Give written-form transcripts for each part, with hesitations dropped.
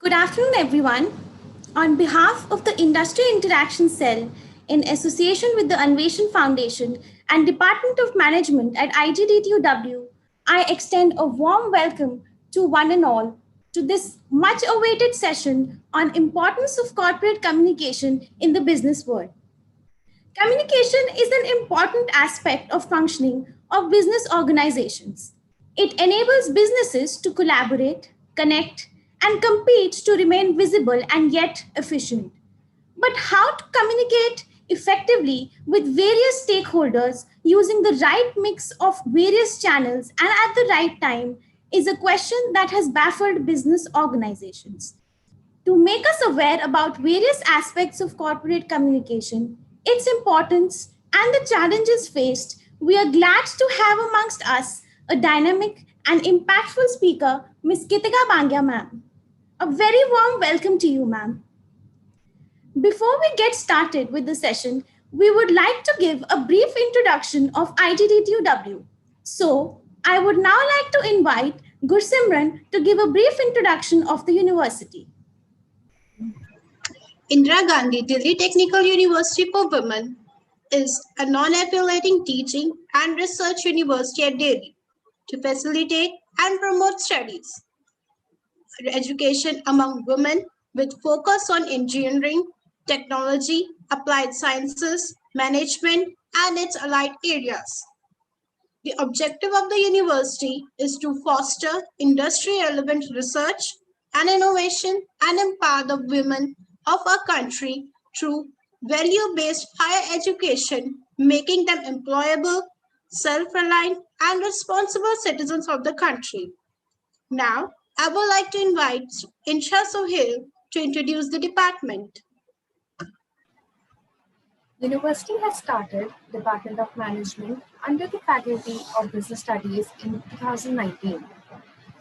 Good afternoon, everyone. On behalf of the Industry Interaction Cell, in association with the Anvation Foundation and Department of Management at IGDTUW, I extend a warm welcome to one and all to this much awaited session on importance of corporate communication in the business world. Communication is an important aspect of functioning of business organizations. It enables businesses to collaborate, connect, and compete to remain visible and yet efficient. But how to communicate effectively with various stakeholders using the right mix of various channels and at the right time is a question that has baffled business organizations. To make us aware about various aspects of corporate communication, its importance, and the challenges faced, we are glad to have amongst us a dynamic and impactful speaker, Ms. Kitika Bangia, ma'am. A very warm welcome to you, ma'am. Before we get started with the session, we would like to give a brief introduction of IGDTUW. So, I would now like to invite Gursimran to give a brief introduction of the university. Indira Gandhi Delhi Technical University for Women is a non-affiliating teaching and research university at Delhi to facilitate and promote studies, education among women with focus on engineering, technology, applied sciences, management, and its allied areas. The objective of the university is to foster industry-relevant research and innovation and empower the women of our country through value-based higher education, making them employable, self-reliant, and responsible citizens of the country. Now, I would like to invite Insha Sohail to introduce the department. University has started Department of Management under the Faculty of Business Studies in 2019.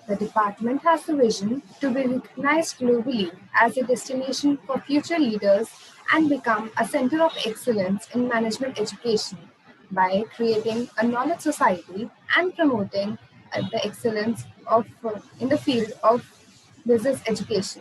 The department has the vision to be recognized globally as a destination for future leaders and become a center of excellence in management education by creating a knowledge society and promoting the excellence in the field of business education.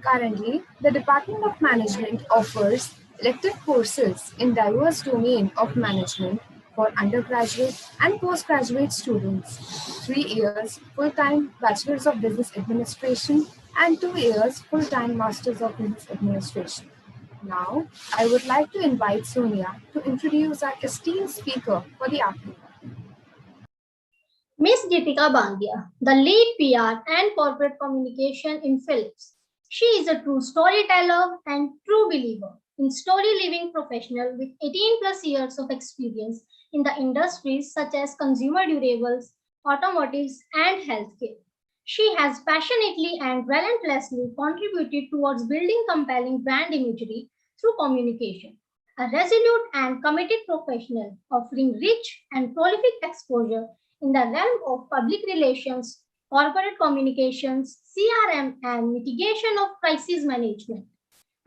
Currently, the Department of Management offers elective courses in diverse domain of management for undergraduate and postgraduate students, 3 years full-time Bachelor's of Business Administration and 2 years full-time Master's of Business Administration. Now, I would like to invite Sonia to introduce our esteemed speaker for the afternoon. Miss Gitika Bangia, the lead PR and corporate communication in Philips. She is a true storyteller and true believer in story living professional with 18 plus years of experience in the industries such as consumer durables, automotives, and healthcare. She has passionately and relentlessly contributed towards building compelling brand imagery through communication. A resolute and committed professional offering rich and prolific exposure in the realm of public relations, corporate communications, CRM, and mitigation of crisis management.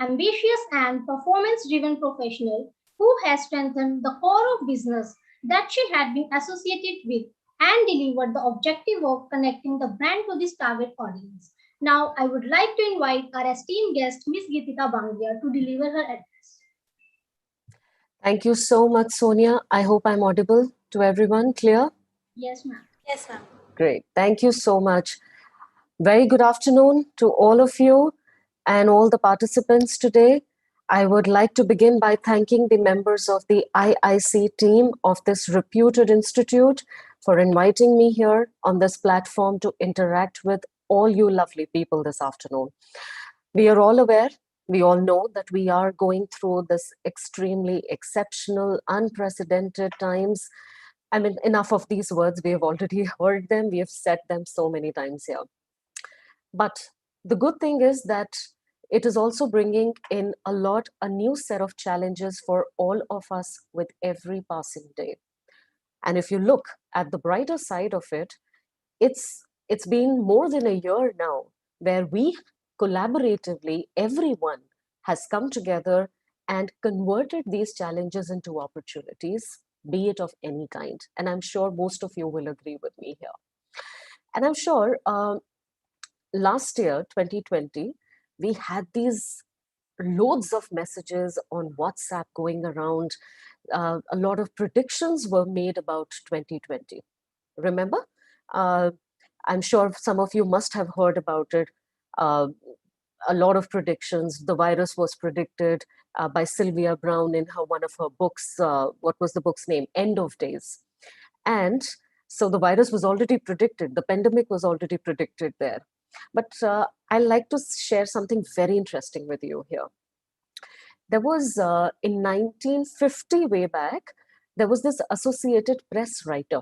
Ambitious and performance driven professional who has strengthened the core of business that she had been associated with and delivered the objective of connecting the brand to this target audience. Now, I would like to invite our esteemed guest, Ms. Gitika Bangia, to deliver her address. Thank you so much, Sonia. I hope I'm audible to everyone. Clear? Yes, ma'am. Yes, ma'am. Great. Thank you so much. Very good afternoon to all of you and all the participants today. I would like to begin by thanking the members of the IIC team of this reputed institute for inviting me here on this platform to interact with all you lovely people this afternoon. We are all aware, we all know that we are going through this extremely exceptional, unprecedented times. I mean, enough of these words, we have already heard them, we have said them so many times here. But the good thing is that it is also bringing in a new set of challenges for all of us with every passing day. And if you look at the brighter side of it, it's been more than a year now where we collaboratively, everyone has come together and converted these challenges into opportunities, be it of any kind. And I'm sure most of you will agree with me here. And I'm sure last year, 2020, we had these loads of messages on WhatsApp going around. A lot of predictions were made about 2020. Remember? Uh, I'm sure some of you must have heard about it. Uh, a lot of predictions. The virus was predicted by Sylvia Browne in one of her books. What was the book's name? End of Days. And so the virus was already predicted. The pandemic was already predicted there. But I like to share something very interesting with you here. There was in 1950, way back, there was this Associated Press writer.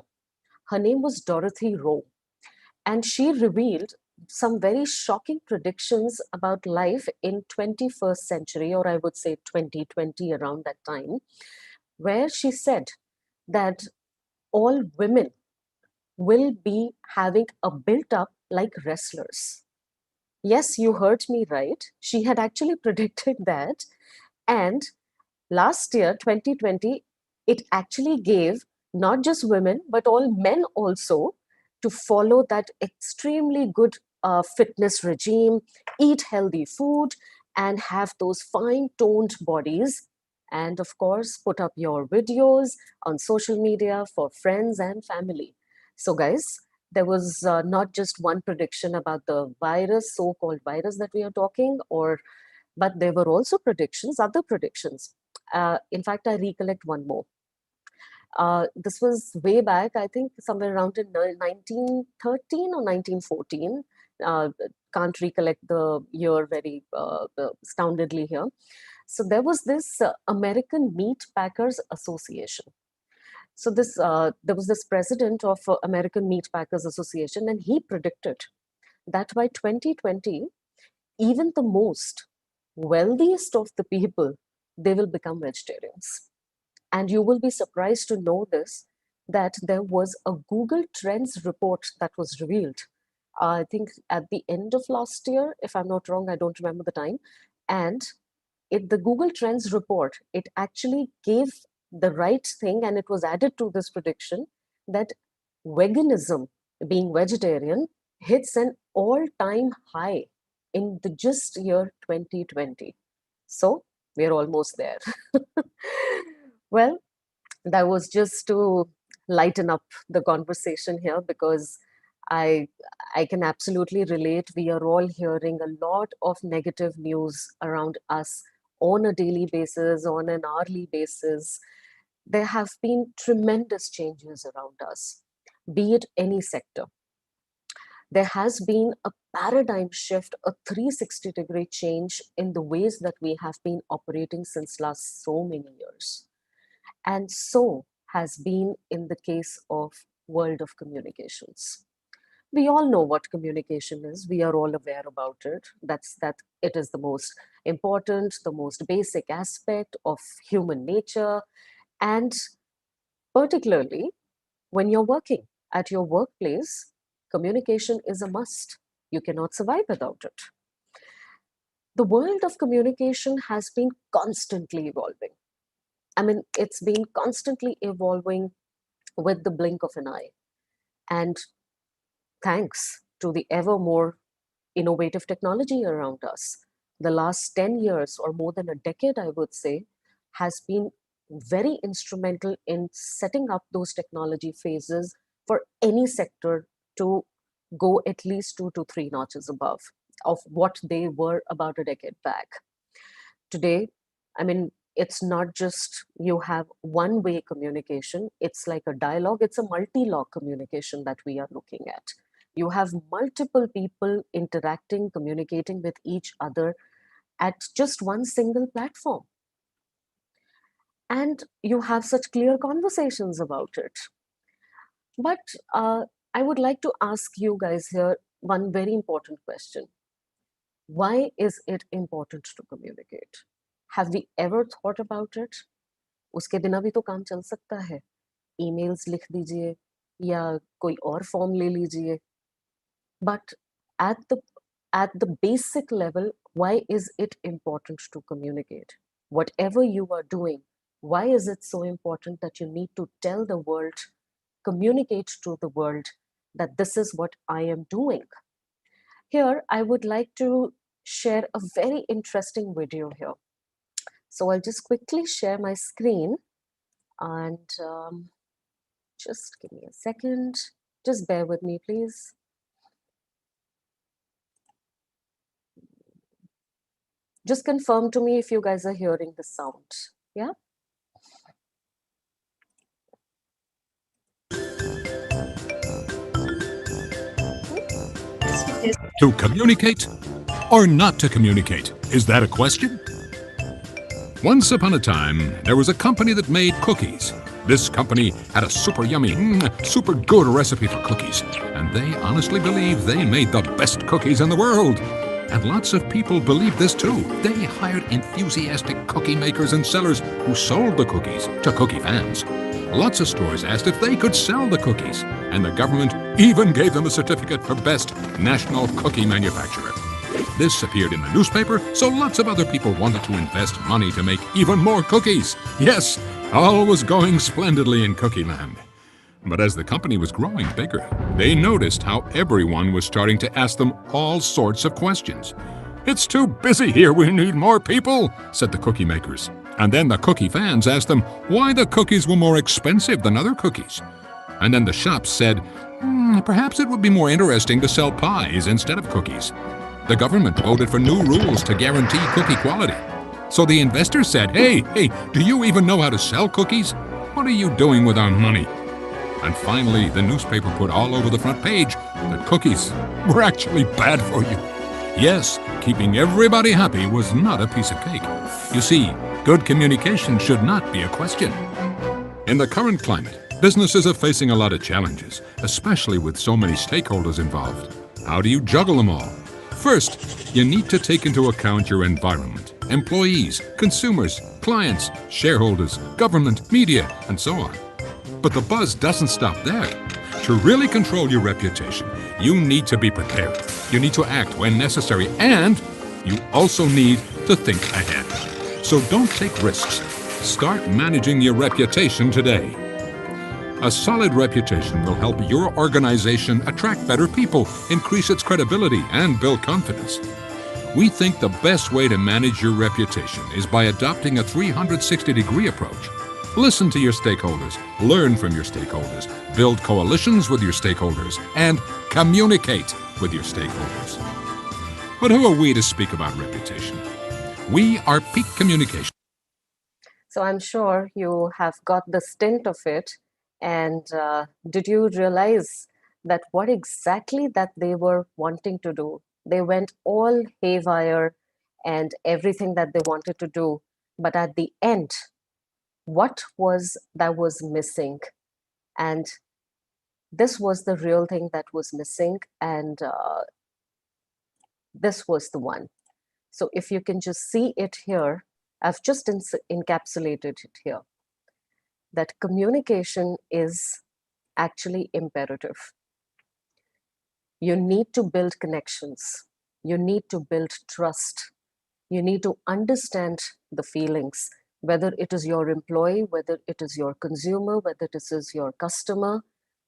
Her name was Dorothy Rowe, and she revealed some very shocking predictions about life in 21st century, or I would say 2020, around that time, where she said that all women will be having a built up like wrestlers. Yes, you heard me right. She had actually predicted that. And last year, 2020, it actually gave not just women, but all men also to follow that extremely good fitness regime, eat healthy food, and have those fine toned bodies. And of course, put up your videos on social media for friends and family. So, guys, there was not just one prediction about the virus, so called virus that we are talking, but there were also predictions, other predictions. In fact, I recollect one more. This was way back, I think somewhere around in 1913 or 1914. Can't recollect the year very astoundedly here. So there was this American Meat Packers Association. So there was this president of American Meat Packers Association, and he predicted that by 2020, even the most wealthiest of the people, they will become vegetarians. And you will be surprised to know this, that there was a Google Trends report that was revealed, I think at the end of last year, if I'm not wrong, I don't remember the time. And the Google Trends report, it actually gave the right thing, and it was added to this prediction that veganism, being vegetarian, hits an all-time high in the just year 2020. So we're almost there. Well, that was just to lighten up the conversation here, because I I can absolutely relate. We are all hearing a lot of negative news around us on a daily basis, on an hourly basis. There have been tremendous changes around us, be it any sector. There has been a paradigm shift, a 360-degree change in the ways that we have been operating since last so many years. And so has been in the case of world of communications. We all know what communication is. We are all aware about it. That it is the most important, the most basic aspect of human nature. And particularly when you're working at your workplace, communication is a must. You cannot survive without it. The world of communication has been constantly evolving. I mean, it's been constantly evolving with the blink of an eye. And thanks to the ever more innovative technology around us, the last 10 years or more than a decade, I would say, has been very instrumental in setting up those technology phases for any sector to go at least 2 to 3 notches above of what they were about a decade back. Today, I mean, it's not just you have one way communication, it's like a dialogue, it's a multi log communication that we are looking at. You have multiple people interacting, communicating with each other at just one single platform. And you have such clear conversations about it. But I would like to ask you guys here one very important question. Why is it important to communicate? Have we ever thought about it? उसके बिना भी तो काम चल सकता है. Emails लिख दीजिए या कोई और फॉर्म ले लीजिए. But at the basic level, why is it important to communicate? Whatever you are doing, why is it so important that you need to tell the world, communicate to the world that this is what I am doing? Here, I would like to share a very interesting video here. So I'll just quickly share my screen and just give me a second. Just bear with me, please. Just confirm to me if you guys are hearing the sound. Yeah? To communicate or not to communicate? Is that a question? Once upon a time, there was a company that made cookies. This company had a super yummy, super good recipe for cookies, and they honestly believed they made the best cookies in the world. And lots of people believed this too. They hired enthusiastic cookie makers and sellers who sold the cookies to cookie fans. Lots of stores asked if they could sell the cookies, and the government even gave them a certificate for Best National Cookie Manufacturer. This appeared in the newspaper, so lots of other people wanted to invest money to make even more cookies. Yes, all was going splendidly in Cookie Land. But as the company was growing bigger, they noticed how everyone was starting to ask them all sorts of questions. "It's too busy here, we need more people," said the cookie makers. And then the cookie fans asked them why the cookies were more expensive than other cookies. And then the shops said, perhaps it would be more interesting to sell pies instead of cookies. The government voted for new rules to guarantee cookie quality. So the investors said, hey, do you even know how to sell cookies? What are you doing with our money? And finally, the newspaper put all over the front page that cookies were actually bad for you. Yes, keeping everybody happy was not a piece of cake. You see, good communication should not be a question. In the current climate, businesses are facing a lot of challenges, especially with so many stakeholders involved. How do you juggle them all? First, you need to take into account your environment, employees, consumers, clients, shareholders, government, media, and so on. But the buzz doesn't stop there. To really control your reputation, you need to be prepared. You need to act when necessary, and you also need to think ahead. So don't take risks. Start managing your reputation today. A solid reputation will help your organization attract better people, increase its credibility, and build confidence. We think the best way to manage your reputation is by adopting a 360-degree approach. Listen to your stakeholders, learn from your stakeholders, build coalitions with your stakeholders, and communicate with your stakeholders. But who are we to speak about reputation? We are Peak Communication. So I'm sure you have got the stint of it. And did you realize that what exactly that they were wanting to do? They went all haywire and everything that they wanted to do. But at the end, what was that was missing? And this was the real thing that was missing. And this was the one. So if you can just see it here, I've just encapsulated it here. That communication is actually imperative. You need to build connections. You need to build trust. You need to understand the feelings, whether it is your employee, whether it is your consumer, whether it is your customer.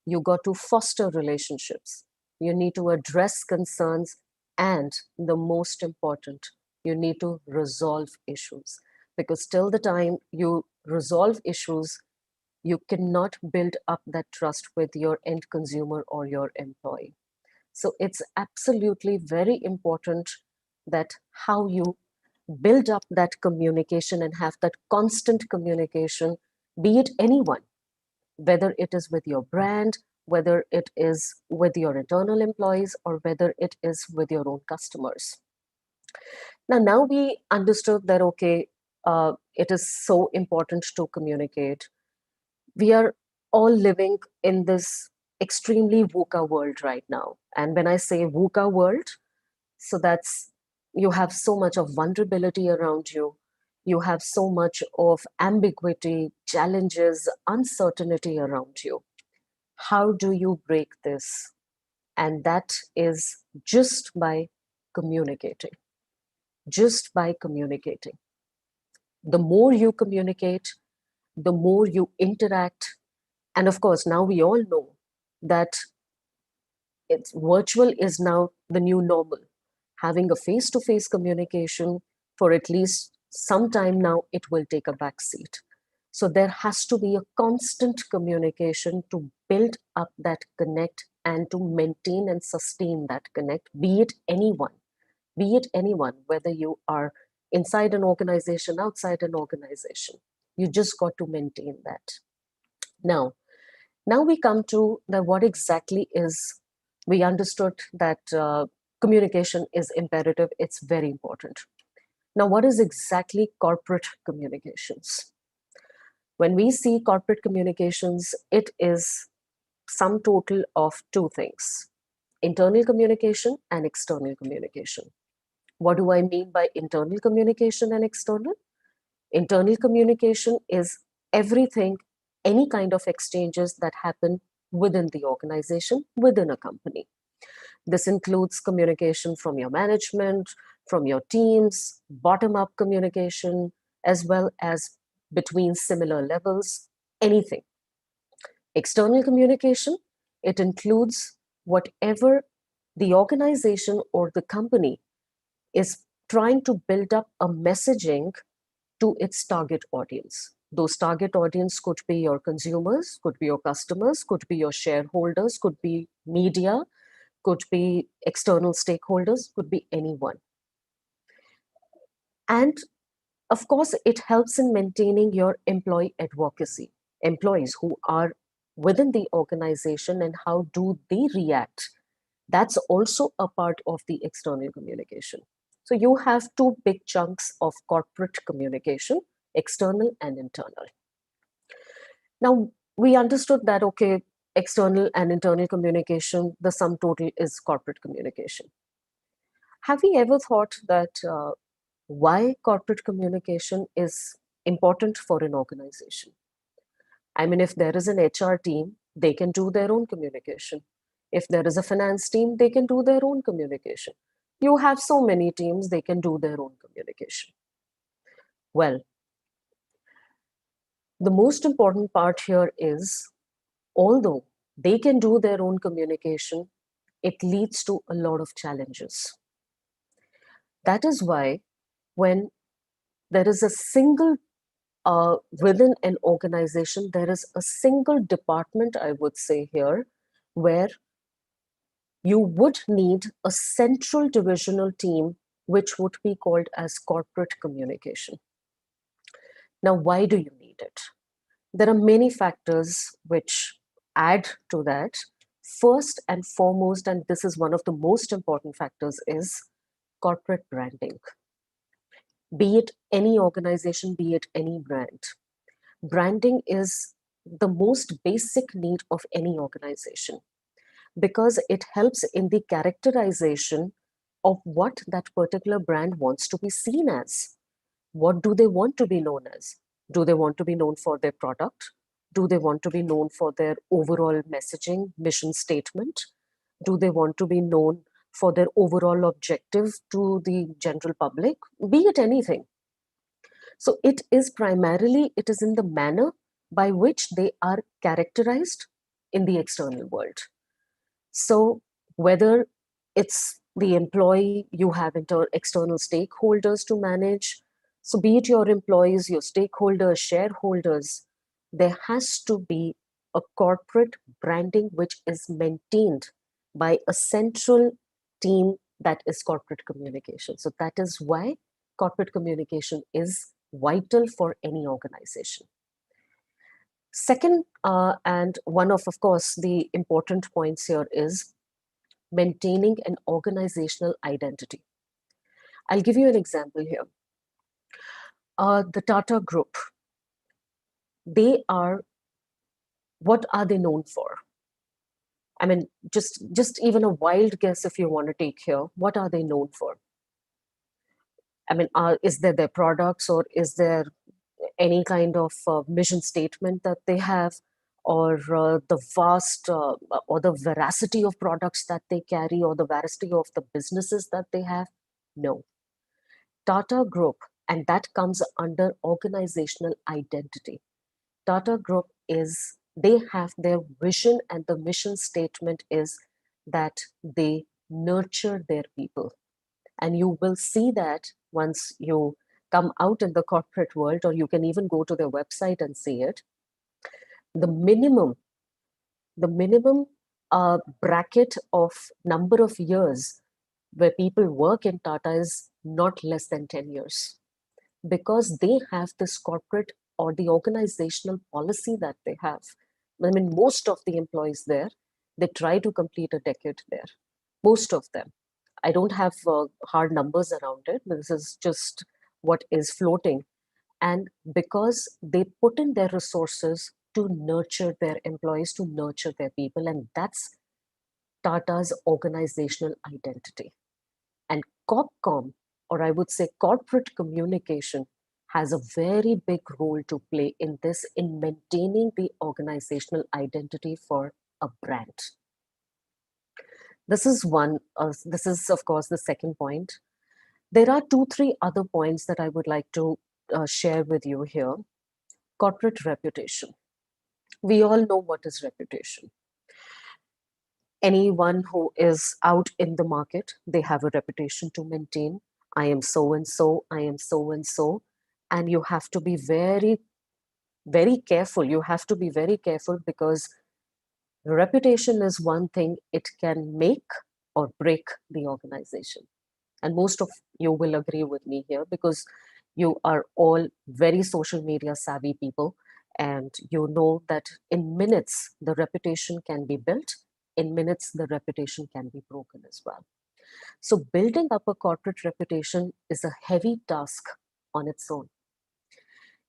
You got to foster relationships. You need to address concerns, and the most important, you need to resolve issues. Because till the time you resolve issues, you cannot build up that trust with your end consumer or your employee. So it's absolutely very important that how you build up that communication and have that constant communication, be it anyone, whether it is with your brand, whether it is with your internal employees, or whether it is with your own customers. Now we understood that, okay, it is so important to communicate. We are all living in this extremely VUCA world right now. And when I say VUCA world, so that's, you have so much of vulnerability around you. You have so much of ambiguity, challenges, uncertainty around you. How do you break this? And that is just by communicating. Just by communicating. The more you communicate, the more you interact. And of course, now we all know that it's virtual is now the new normal. Having a face-to-face communication for at least some time now, it will take a back seat. So there has to be a constant communication to build up that connect and to maintain and sustain that connect, be it anyone, whether you are inside an organization, outside an organization. You just got to maintain that. Now we come to the what exactly is, we understood that communication is imperative, it's very important. Now, what is exactly corporate communications? When we see corporate communications, it is sum total of two things: internal communication and external communication. What do I mean by internal communication and external? Internal communication is everything, any kind of exchanges that happen within the organization, within a company. This includes communication from your management, from your teams, bottom up communication, as well as between similar levels, anything. External communication, it includes whatever the organization or the company is trying to build up a messaging to its target audience. Those target audience could be your consumers, could be your customers, could be your shareholders, could be media, could be external stakeholders, could be anyone. And of course, it helps in maintaining your employee advocacy, employees who are within the organization and how do they react. That's also a part of the external communication. So you have two big chunks of corporate communication, external and internal. Now, we understood that, okay, external and internal communication, the sum total is corporate communication. Have we ever thought that why corporate communication is important for an organization? I mean, if there is an HR team, they can do their own communication. If there is a finance team, they can do their own communication. You have so many teams, they can do their own communication. Well, the most important part here is, although they can do their own communication, it leads to a lot of challenges. That is why when there is a single, within an organization, there is a single department, I would say here, where you would need a central divisional team, which would be called as corporate communication. Now, why do you need it? There are many factors which add to that. First and foremost, and this is one of the most important factors, is corporate branding. Be it any organization, be it any brand. Branding is the most basic need of any organization because it helps in the characterization of what that particular brand wants to be seen as. What do they want to be known as? Do they want to be known for their product? Do they want to be known for their overall messaging, mission statement? Do they want to be known for their overall objective to the general public? Be it anything. So it is primarily, it is in the manner by which they are characterized in the external world. So whether it's the employee, you have external stakeholders to manage. So be it your employees, your stakeholders, shareholders, there has to be a corporate branding which is maintained by a central team that is corporate communication. So that is why corporate communication is vital for any organization. Second, and one of course, the important points here is maintaining an organizational identity. I'll give you an example here. The Tata Group, what are they known for? I mean, just even a wild guess if you want to take here, what are they known for? I mean, is there their products, or is there any kind of mission statement that they have, or the vast or the veracity of products that they carry, or the veracity of the businesses that they have? No. Tata Group, and that comes under organizational identity. Tata Group they have their vision, and the mission statement is that they nurture their people. And you will see that once you come out in the corporate world, or you can even go to their website and see it. The minimum bracket of number of years where people work in Tata is not less than 10 years, because they have this corporate or the organizational policy that they have. I mean, most of the employees there, they try to complete a decade there. Most of them. I don't have hard numbers around it. This is just what is floating. And because they put in their resources to nurture their employees, to nurture their people, and that's Tata's organizational identity. And CorpCom, or I would say corporate communication, has a very big role to play in this, in maintaining the organizational identity for a brand. This is one, this is of course the second point. There are 2, 3 other points that I would like to share with you here. Corporate reputation. We all know what is reputation. Anyone who is out in the market, they have a reputation to maintain. I am so and so, I am so and so. And you have to be very, very careful. You have to be very careful, because reputation is one thing, it can make or break the organization. And most of you will agree with me here, because you are all very social media savvy people, and you know that in minutes the reputation can be built, in minutes the reputation can be broken as well. So building up a corporate reputation is a heavy task on its own.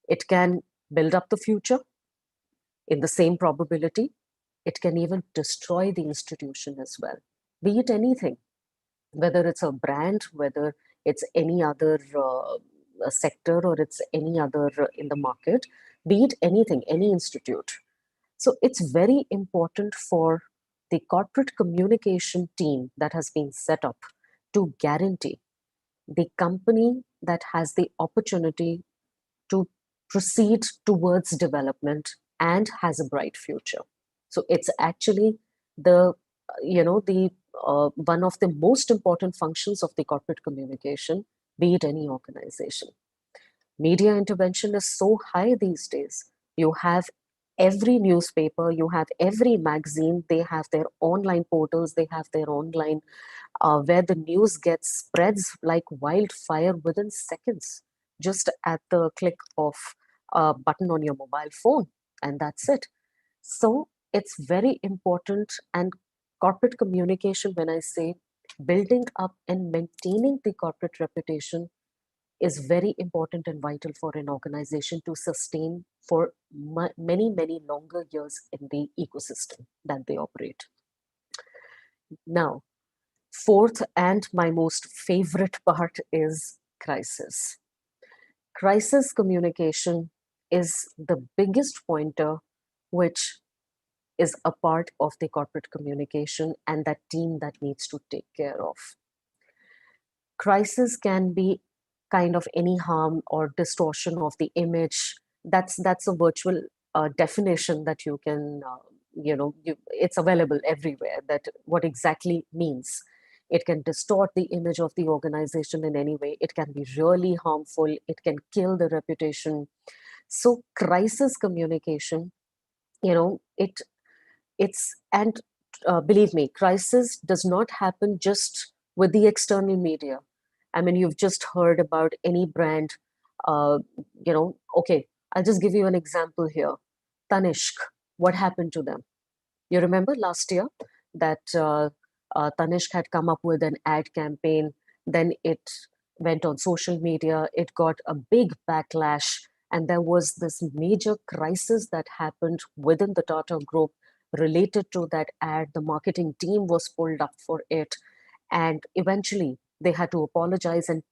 It can build up the future in the same probability. It can even destroy the institution as well, be it anything, whether it's a brand, whether it's any other sector, or it's any other in the market, be it anything, any institute. So it's very important for the corporate communication team that has been set up to guarantee the company that has the opportunity to proceed towards development and has a bright future. So it's actually the, the one of the most important functions of the corporate communication, be it any organization. Media intervention is so high these days. You have every newspaper, you have every magazine, they have their online portals, they have their online where the news gets spreads like wildfire within seconds, just at the click of a button on your mobile phone, and that's it. So it's very important, and corporate communication, when I say building up and maintaining the corporate reputation, is very important and vital for an organization to sustain for many, many longer years in the ecosystem that they operate. Now, fourth and my most favorite part is crisis. Crisis communication is the biggest pointer which is a part of the corporate communication and that team that needs to take care of. Crisis can be kind of any harm or distortion of the image. That's a virtual definition that you can it's available everywhere, that what exactly means. It can distort the image of the organization in any way. It can be really harmful. It can kill the reputation. So crisis communication, it's and believe me, crisis does not happen just with the external media. I mean, you've just heard about any brand, okay, I'll just give you an example here. Tanishq, what happened to them? You remember last year that Tanishq had come up with an ad campaign, then it went on social media, it got a big backlash, and there was this major crisis that happened within the Tata Group related to that ad. The marketing team was pulled up for it, and eventually they had to apologize and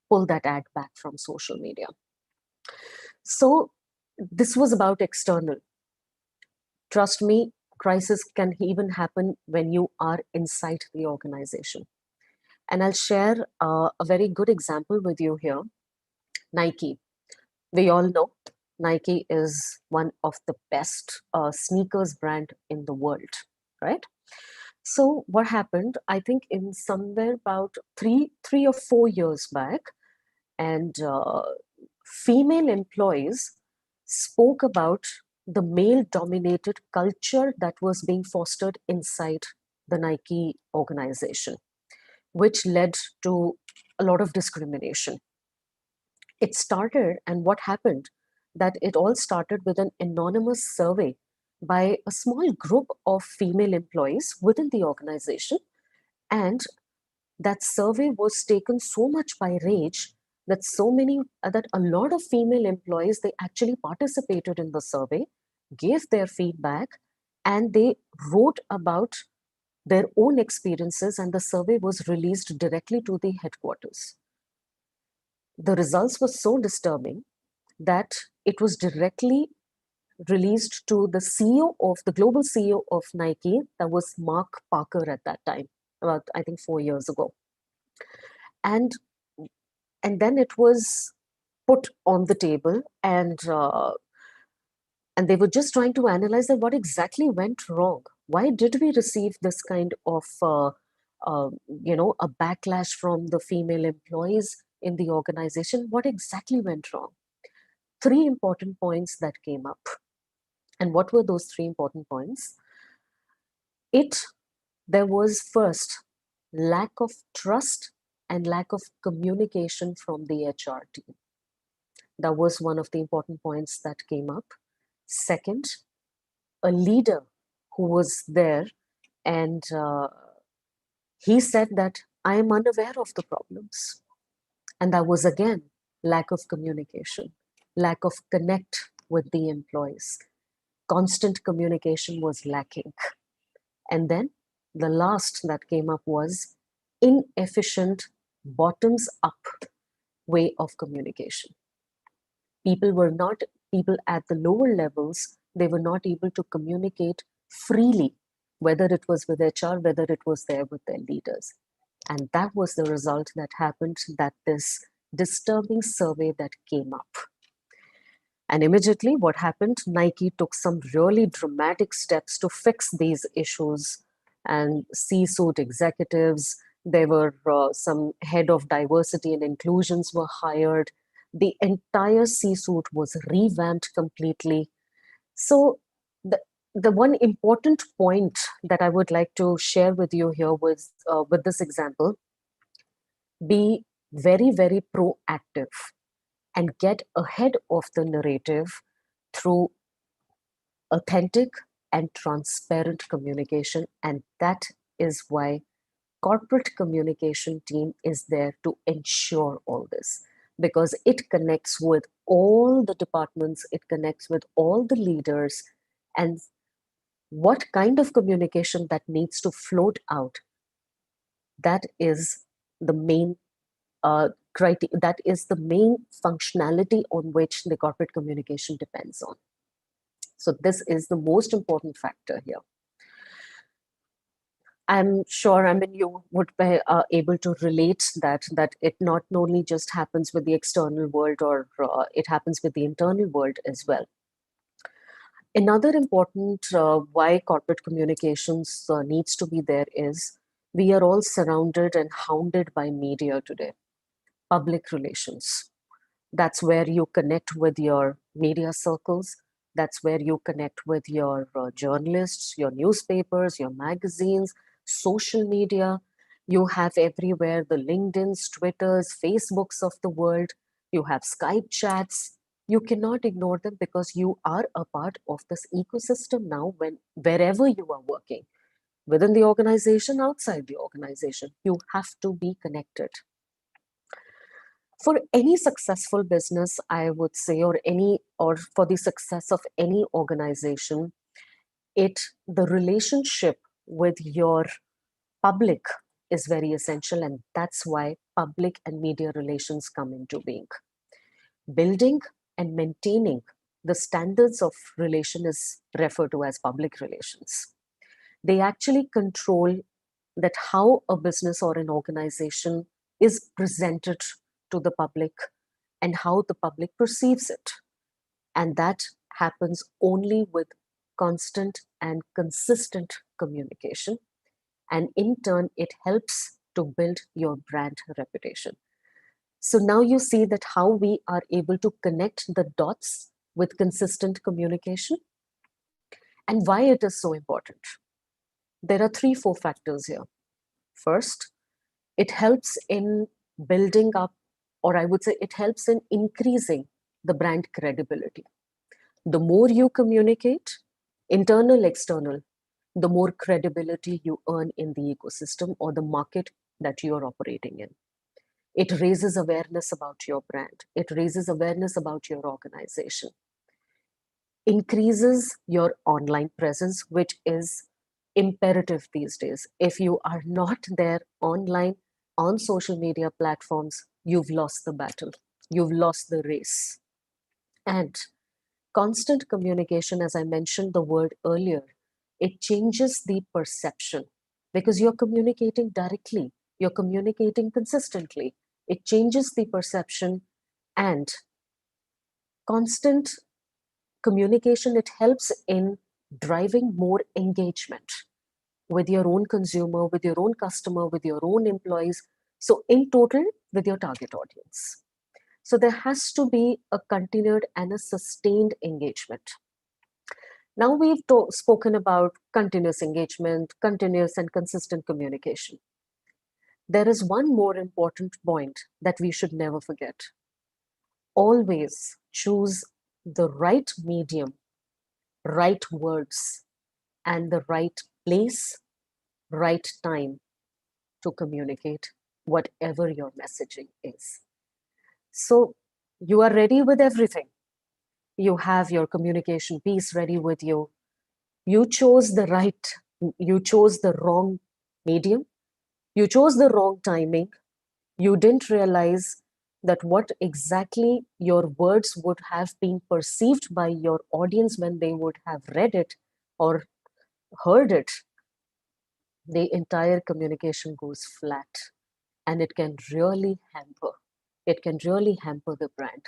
pull that ad back from social media. So this was about external. Trust me, crisis can even happen when you are inside the organization. And I'll share a very good example with you here. Nike. We all know Nike is one of the best sneakers brand in the world, right? So what happened, I think in somewhere about three or 4 years back, and female employees spoke about the male dominated culture that was being fostered inside the Nike organization, which led to a lot of discrimination. It started, and what happened, that it all started with an anonymous survey by a small group of female employees within the organization. And that survey was taken so much by rage that that a lot of female employees, they actually participated in the survey, gave their feedback, and they wrote about their own experiences, and the survey was released directly to the headquarters. The results were so disturbing that it was directly released to the CEO of the global CEO of Nike, that was Mark Parker at that time, about I think 4 years ago. And then it was put on the table, and they were just trying to analyze that what exactly went wrong. Why did we receive this kind of a backlash from the female employees in the organization? What exactly went wrong? Three important points that came up. And what were those three important points? There was first lack of trust and lack of communication from the HR team. That was one of the important points that came up. Second, a leader who was there, and he said that I am unaware of the problems. And that was again lack of communication, lack of connect with the employees. Constant communication was lacking. And then the last that came up was inefficient bottoms up way of communication. People at the lower levels, they were not able to communicate freely, whether it was with HR, whether it was there with their leaders. And that was the result that happened, that this disturbing survey that came up. And immediately what happened, Nike took some really dramatic steps to fix these issues. And C-suite executives, there were some head of diversity and inclusions were hired. The entire C-suite was revamped completely. So the one important point that I would like to share with you here was with this example, be very, very proactive and get ahead of the narrative through authentic and transparent communication. And that is why corporate communication team is there to ensure all this, because it connects with all the departments, it connects with all the leaders, and what kind of communication that needs to float out, that is the main that is the main functionality on which the corporate communication depends on. So this is the most important factor here. I'm sure, I mean, you would be able to relate that it not only just happens with the external world, or it happens with the internal world as well. Another important why corporate communications needs to be there is we are all surrounded and hounded by media today. Public relations. That's where you connect with your media circles. That's where you connect with your journalists, your newspapers, your magazines, social media. You have everywhere the LinkedIns, Twitters, Facebooks of the world. You have Skype chats. You cannot ignore them because you are a part of this ecosystem now wherever you are working, within the organization, outside the organization. You have to be connected. For any successful business, I would say, or for the success of any organization, the relationship with your public is very essential, and that's why public and media relations come into being. Building and maintaining the standards of relation is referred to as public relations. They actually control that how a business or an organization is presented to the public and how the public perceives it. And that happens only with constant and consistent communication. And in turn, it helps to build your brand reputation. So now you see that how we are able to connect the dots with consistent communication and why it is so important. There are 3-4 factors here. First, it helps in building up, or I would say it helps in increasing the brand credibility. The more you communicate, internal, external, the more credibility you earn in the ecosystem or the market that you're operating in. It raises awareness about your brand. It raises awareness about your organization. Increases your online presence, which is imperative these days. If you are not there online on social media platforms, you've lost the battle. You've lost the race. And constant communication, as I mentioned the word earlier, it changes the perception because you're communicating directly, you're communicating consistently. It changes the perception, and constant communication, it helps in driving more engagement with your own consumer, with your own customer, with your own employees. So in total, with your target audience. So there has to be a continued and a sustained engagement. Now we've spoken about continuous engagement, continuous and consistent communication. There is one more important point that we should never forget. Always choose the right medium, right words, and the right place, right time to communicate whatever your messaging is. So you are ready with everything. You have your communication piece ready with you. You chose the wrong medium. You chose the wrong timing. You didn't realize that what exactly your words would have been perceived by your audience when they would have read it or heard it. The entire communication goes flat, and it can really hamper. It can really hamper the brand.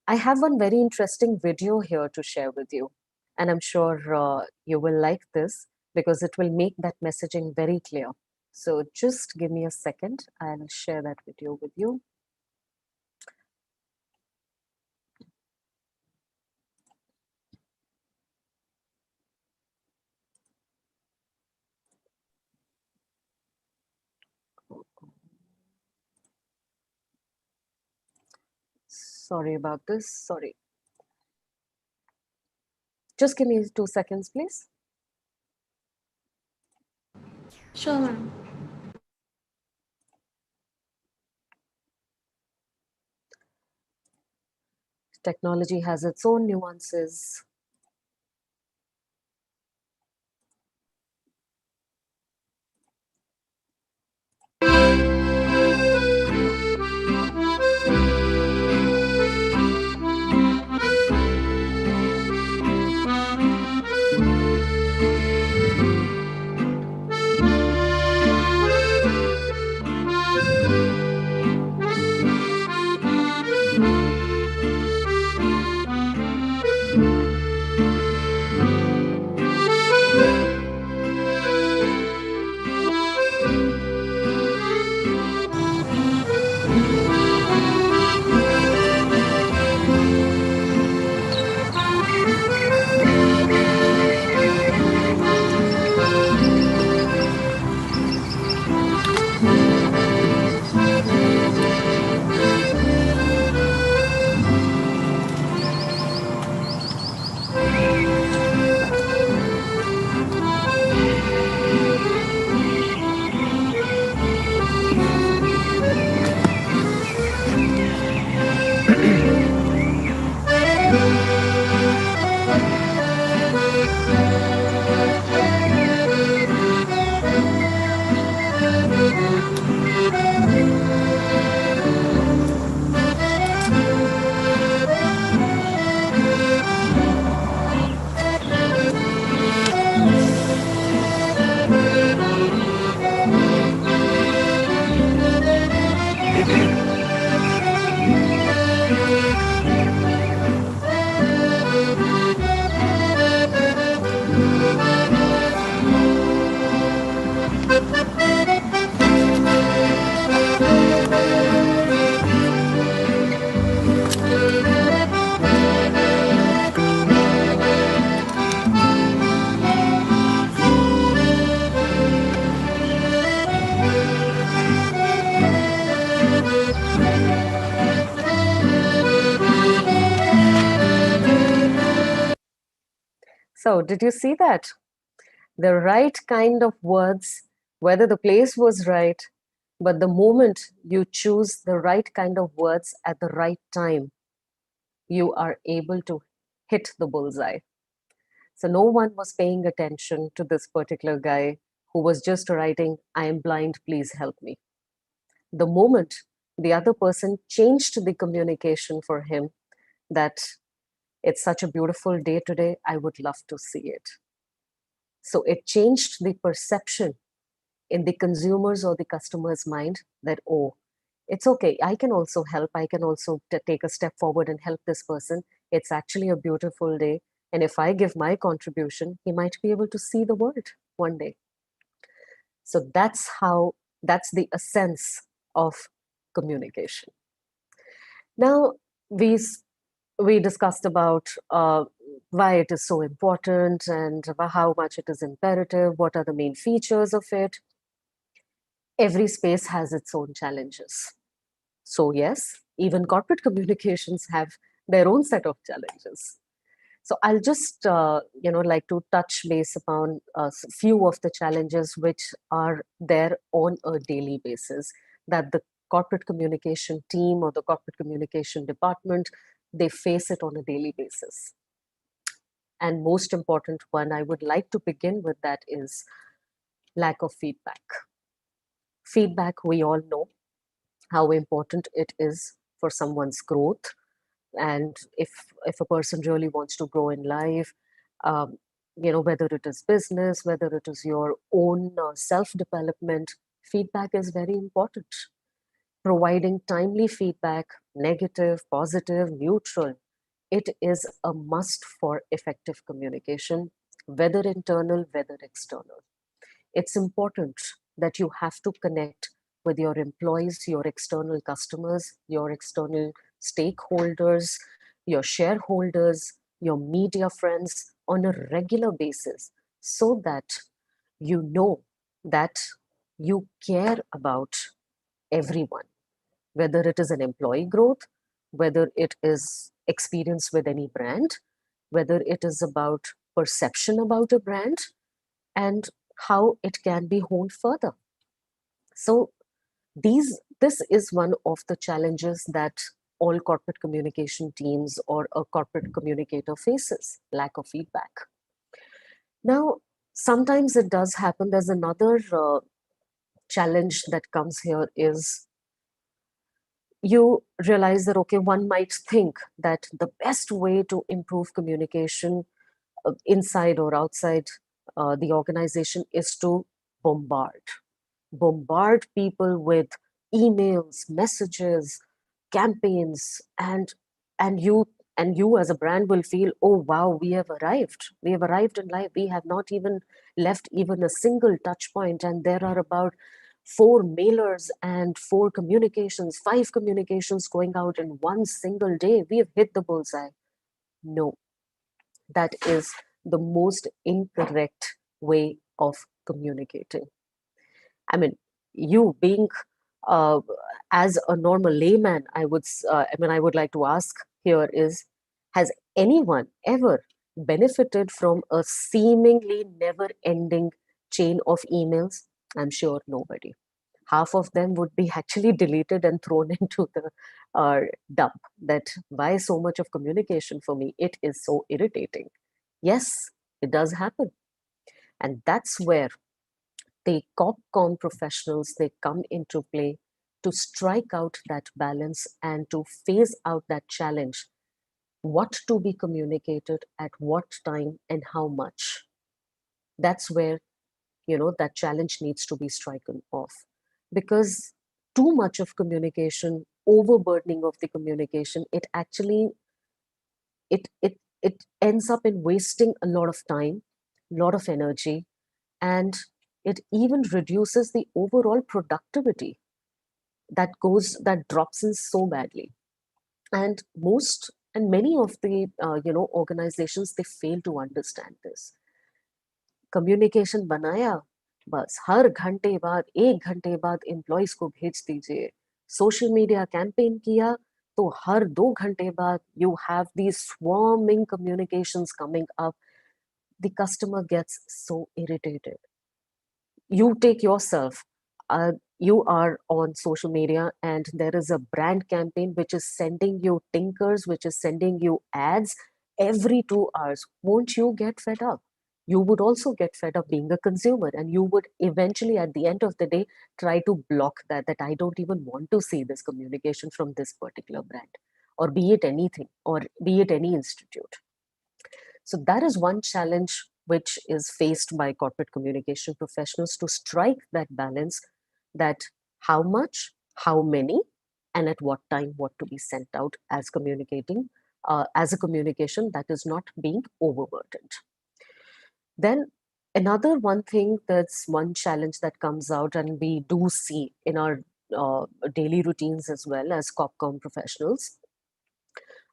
I have one very interesting video here to share with you, and I'm sure you will like this because it will make that messaging very clear. So just give me a second. I'll share that video with you. Sorry about this. Sorry. Just give me 2 seconds, please. Sure, ma'am. Technology has its own nuances. So did you see that? The right kind of words, whether the place was right, but the moment you choose the right kind of words at the right time, you are able to hit the bullseye. So no one was paying attention to this particular guy who was just writing, I am blind, please help me. The moment the other person changed the communication for him, that it's such a beautiful day today, I would love to see it. So it changed the perception in the consumer's or the customer's mind that, oh, it's okay, I can also help, I can also take a step forward and help this person. It's actually a beautiful day, and if I give my contribution, he might be able to see the world one day. So that's the essence of communication. Now we discussed about why it is so important and how much it is imperative, what are the main features of it. Every space has its own challenges. So yes, even corporate communications have their own set of challenges. So I'll just like to touch base upon a few of the challenges which are there on a daily basis, that the corporate communication team or the corporate communication department, they face it on a daily basis. And most important one I would like to begin with, that is lack of feedback. Feedback, we all know how important it is for someone's growth. And if a person really wants to grow in life, um, whether it is business, whether it is your own self-development, feedback is very important. Providing timely feedback, negative, positive, neutral, it is a must for effective communication, whether internal, whether external. It's important that you have to connect with your employees, your external customers, your external stakeholders, your shareholders, your media friends on a regular basis, so that you know that you care about everyone, whether it is an employee growth, whether it is experience with any brand, whether it is about perception about a brand, and how it can be honed further. So this is one of the challenges that all corporate communication teams or a corporate communicator faces: lack of feedback. Now, sometimes it does happen. There's another challenge that comes here is you realize that, okay, one might think that the best way to improve communication inside or outside the organization is to bombard people with emails, messages, campaigns, and you as a brand will feel, oh wow, we have arrived in life, we have not even left even a single touch point, and there are about 4 mailers and 4 communications, 5 communications going out in one single day, we have hit the bullseye. No, that is the most incorrect way of communicating. I mean, you being uh, as a normal layman, I would like to ask here is, has anyone ever benefited from a seemingly never-ending chain of emails? I'm sure nobody. Half of them would be actually deleted and thrown into the dump. That why so much of communication for me? It is so irritating. Yes, it does happen, and that's where the COPCOM professionals, they come into play to strike out that balance and to phase out that challenge. What to be communicated at what time and how much. That's where, that challenge needs to be striken off. Because too much of communication, overburdening of the communication, it actually, it ends up in wasting a lot of time, a lot of energy, and it even reduces the overall productivity that drops in so badly. And many of the organizations, they fail to understand this. Communication बनाया, बस हर घंटे बाद 1 घंटे बाद employees को भेज दीजिए. Social media campaign किया तो हर 2 घंटे बाद you have these swarming communications coming up. the customer gets so irritated. You take yourself, you are on social media and there is a brand campaign which is sending you tinkers, which is sending you ads every 2 hours. Won't you get fed up? You would also get fed up being a consumer, and you would eventually, at the end of the day, try to block that I don't even want to see this communication from this particular brand, or be it anything, or be it any institute. So that is one challenge which is faced by corporate communication professionals, to strike that balance, that how much, how many, and at what time, what to be sent out as communicating, as a communication that is not being overburdened. Then another one thing, that's one challenge that comes out and we do see in our daily routines as well as CopCom professionals.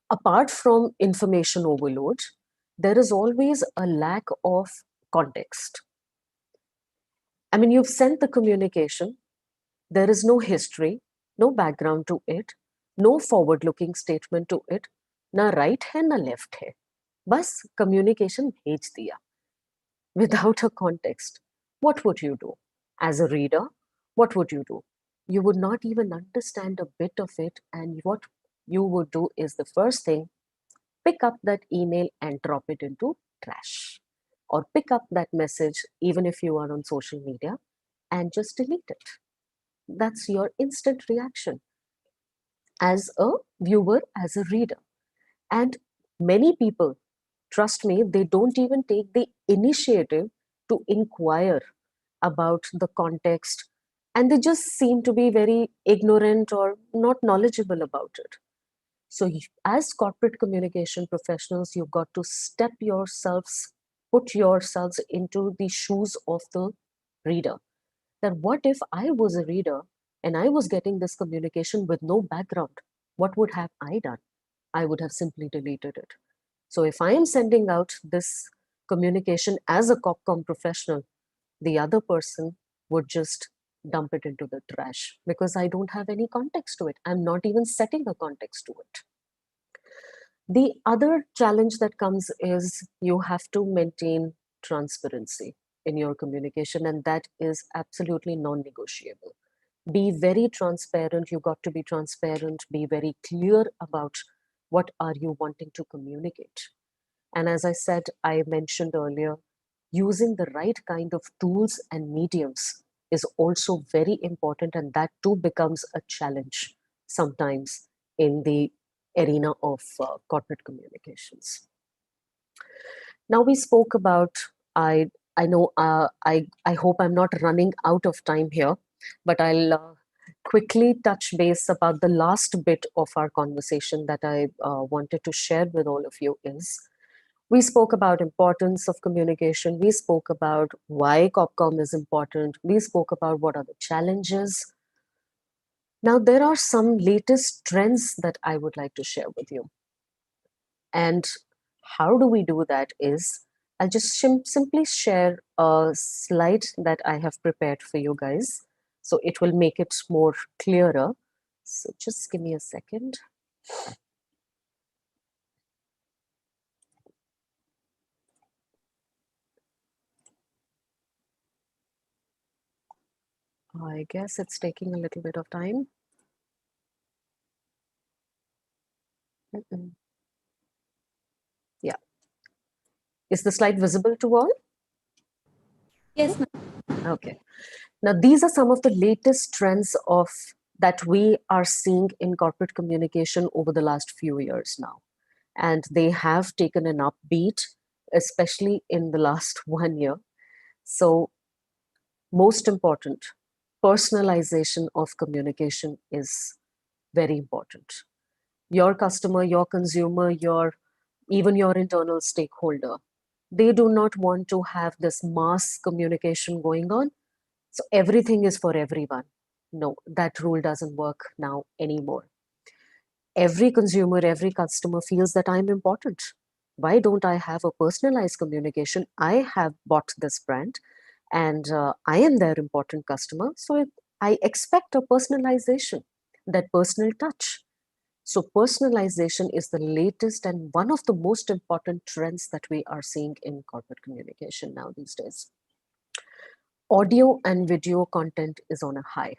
Apart from information overload, there is always a lack of context. I mean, you've sent the communication, there is no history, no background to it, no forward looking statement to it, na right hai na left hai, bas communication bhej diya without a context. What would you do as a reader? What would you do? You would not even understand a bit of it, and what you would do is, the first thing, pick up that email and drop it into trash, or pick up that message even if you are on social media and just delete it. That's your instant reaction as a viewer, as a reader. And many people, trust me, they don't even take the initiative to inquire about the context, and they just seem to be very ignorant or not knowledgeable about it. So, as corporate communication professionals, you've got to step yourselves, put yourselves into the shoes of the reader. That what if I was a reader and I was getting this communication with no background? What would have I done? I would have simply deleted it. So, if I am sending out this communication as a CopCom professional, the other person would just dump it into the trash, because I don't have any context to it. I'm not even setting a context to it. The other challenge that comes is, you have to maintain transparency in your communication, and that is absolutely non-negotiable. Be very transparent. You got to be transparent, be very clear about what are you wanting to communicate. And as I said, I mentioned earlier, using the right kind of tools and mediums is also very important, and that too becomes a challenge sometimes in the arena of corporate communications. Now we spoke about, I know, I hope I'm not running out of time here, but I'll quickly touch base about the last bit of our conversation that I wanted to share with all of you is, we spoke about importance of communication. We spoke about why CopCom is important. We spoke about what are the challenges. Now, there are some latest trends that I would like to share with you. And how do we do that is, I'll just simply share a slide that I have prepared for you guys. So it will make it more clearer. So just give me a second. I guess it's taking a little bit of time. Yeah. Is the slide visible to all? Yes, ma'am. Okay. Now, these are some of the latest trends of that we are seeing in corporate communication over the last few years now. And they have taken an upbeat, especially in the last 1 year. So, most important, personalization of communication is very important. Your customer, your consumer, even your internal stakeholder, they do not want to have this mass communication going on. So everything is for everyone. No, that rule doesn't work now anymore. Every consumer, every customer feels that I'm important. Why don't I have a personalized communication? I have bought this brand and I am their important customer. So I expect a personalization, that personal touch. So personalization is the latest and one of the most important trends that we are seeing in corporate communication now these days. Audio and video content is on a high,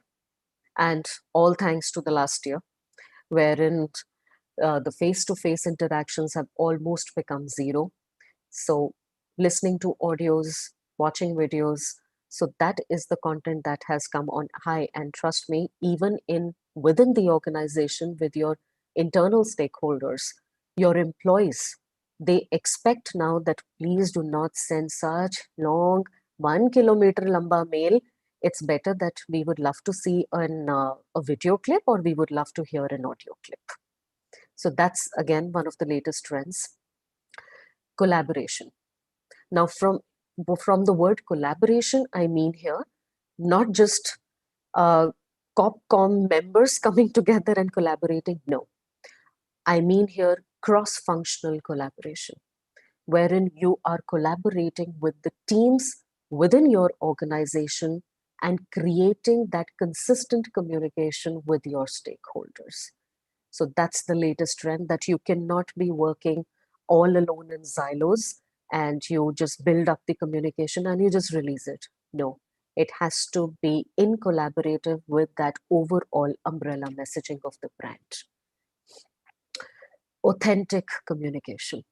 and all thanks to the last year, wherein the face-to-face interactions have almost become zero. So listening to audios, watching videos, so that is the content that has come on high. And trust me, even in within the organization with your internal stakeholders, your employees, they expect now that please do not send such long 1 kilometer lamba mail. It's better that we would love to see a video clip, or we would love to hear an audio clip. So that's again one of the latest trends. Collaboration. Now, from the word collaboration, I mean here not just COPCOM members coming together and collaborating. No, I mean here cross-functional collaboration, wherein you are collaborating with the teams within your organization and creating that consistent communication with your stakeholders. So that's the latest trend, that you cannot be working all alone in silos and you just build up the communication and you just release it. No, it has to be in collaborative with that overall umbrella messaging of the brand. Authentic communication.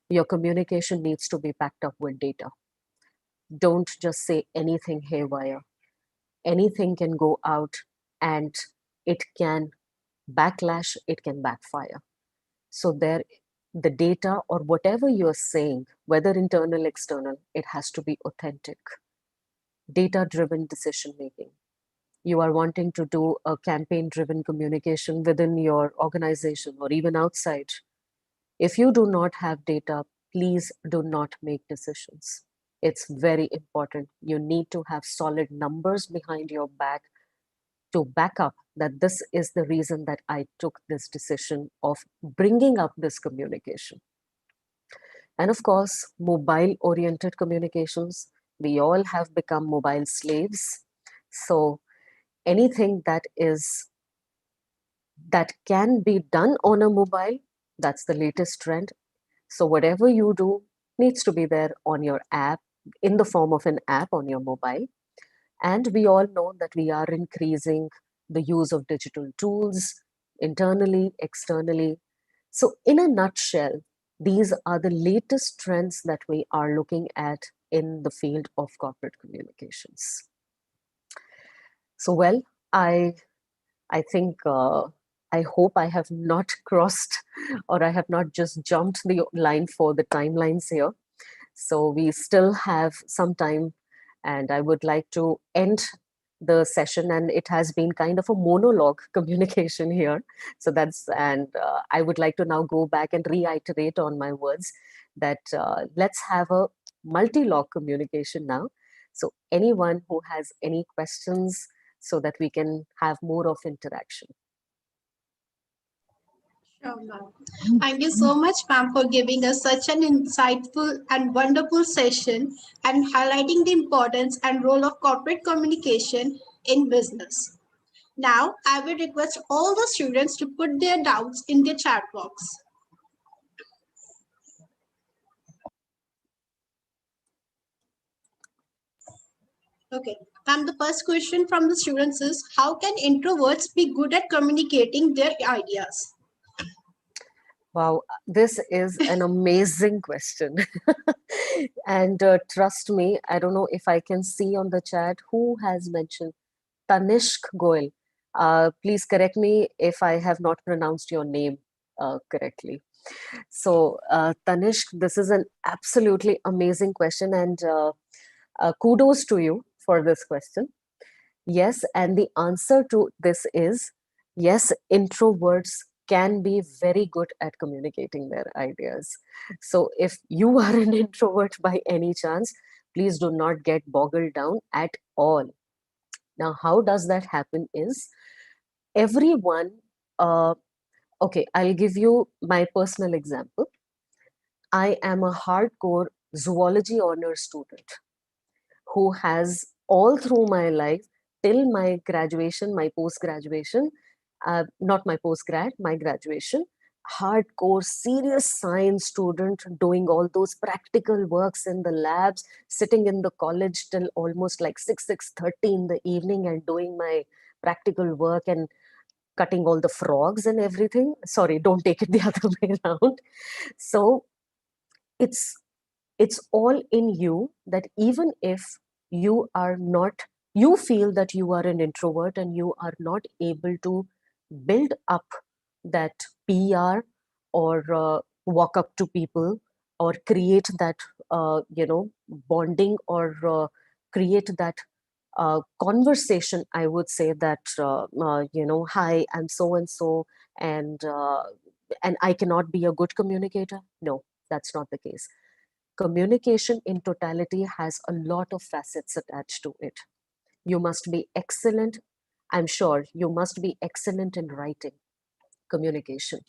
Your communication needs to be backed up with data. Don't just say anything haywire. Anything can go out and it can backlash, it can backfire. So the data or whatever you're saying, whether internal, external, it has to be authentic. Data-driven decision making. You are wanting to do a campaign-driven communication within your organization or even outside. If you do not have data, please do not make decisions. It's very important. You need to have solid numbers behind your back to back up that this is the reason that I took this decision of bringing up this communication. And of course, mobile oriented communications. We all have become mobile slaves. So anything that can be done on a mobile, that's the latest trend. So whatever you do needs to be there on your app, in the form of an app on your mobile. And we all know that we are increasing the use of digital tools internally, externally. So in a nutshell, these are the latest trends that we are looking at in the field of corporate communications. So, well, I think I hope I have not crossed or I have not just jumped the line for the timelines here. So we still have some time, and I would like to end the session, and it has been kind of a monologue communication here. So I would like to now go back and reiterate on my words that let's have a multi-log communication now. So anyone who has any questions, so that we can have more of interaction. Sure, ma'am. Thank you so much, ma'am, for giving us such an insightful and wonderful session and highlighting the importance and role of corporate communication in business. Now, I will request all the students to put their doubts in the chat box. Okay, ma'am, the first question from the students is, how can introverts be good at communicating their ideas? Wow, this is an amazing question. And trust me, I don't know if I can see on the chat who has mentioned Tanishk Goel. Please correct me if I have not pronounced your name correctly. So, Tanishk, this is an absolutely amazing question, and kudos to you for this question. Yes, and the answer to this is yes, introverts can be very good at communicating their ideas. So if you are an introvert by any chance, please do not get boggled down at all. Now, how does that happen is everyone, okay, I'll give you my personal example. I am a hardcore zoology honor student who has all through my life till my graduation, my post graduation, not my postgrad, my graduation. Hardcore, serious science student doing all those practical works in the labs, sitting in the college till almost like 6:30 in the evening and doing my practical work and cutting all the frogs and everything. Sorry, don't take it the other way around. So it's all in you, that even if you are not, you feel that you are an introvert and you are not able to build up that PR, or walk up to people, or create that bonding, or create that conversation, I would say, that hi, I'm so and so, and I cannot be a good communicator. No, that's not the case. Communication in totality has a lot of facets attached to it. You must be excellent. I'm sure you must be excellent in writing communication.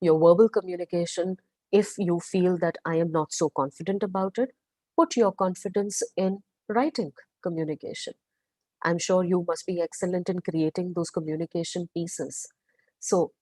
Your verbal communication, if you feel that I am not so confident about it, put your confidence in writing communication. I'm sure you must be excellent in creating those communication pieces. So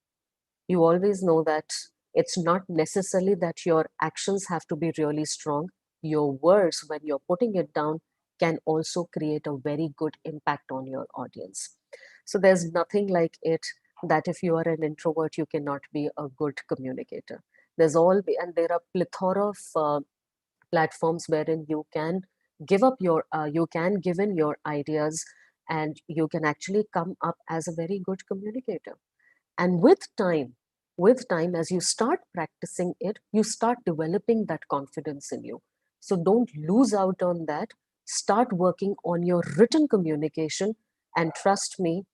you always know that it's not necessarily that your actions have to be really strong. Your words, when you're putting it down, can also create a very good impact on your audience. So there's nothing like it that if you are an introvert, you cannot be a good communicator. And there are plethora of platforms wherein you can you can give in your ideas, and you can actually come up as a very good communicator. And with time, as you start practicing it, you start developing that confidence in you. So don't lose out on that. Start working on your written communication, and trust me,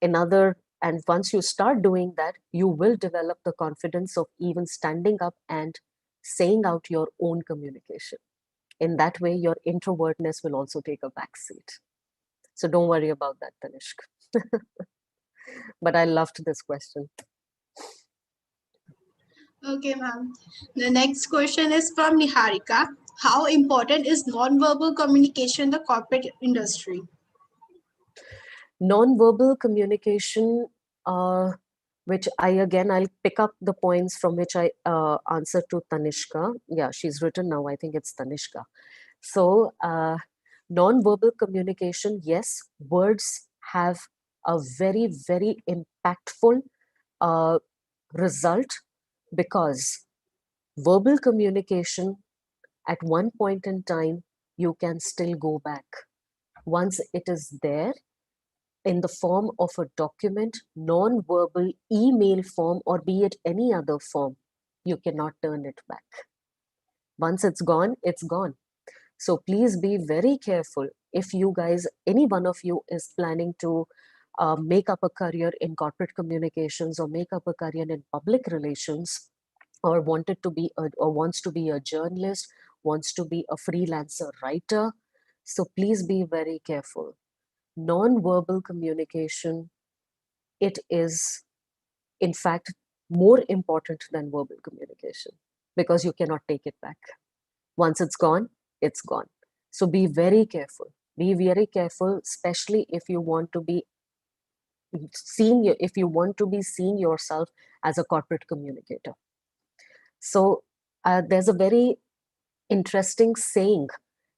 and once you start doing that, you will develop the confidence of even standing up and saying out your own communication. In that way, your introvertness will also take a back seat. So don't worry about that, Tanishq. But I loved this question. Okay, ma'am. The next question is from Niharika. How important is non-verbal communication in the corporate industry? Non-verbal communication, which I'll pick up the points from which I answered to Tanishka. Yeah, she's written now. I think it's Tanishka. So non-verbal communication, yes, words have a very, very impactful result, because verbal communication, at one point in time, you can still go back. Once it is there in the form of a document, non-verbal email form, or be it any other form, you cannot turn it back. Once it's gone, it's gone. So please be very careful. If you guys, any one of you is planning to make up a career in corporate communications, or make up a career in public relations, or wants to be a journalist, wants to be a freelancer writer, so please be very careful. Non-verbal communication, it is in fact more important than verbal communication, because you cannot take it back. Once it's gone, it's gone. So be very careful. Be very careful, especially if you want to be seen yourself as a corporate communicator. So there's a very interesting saying,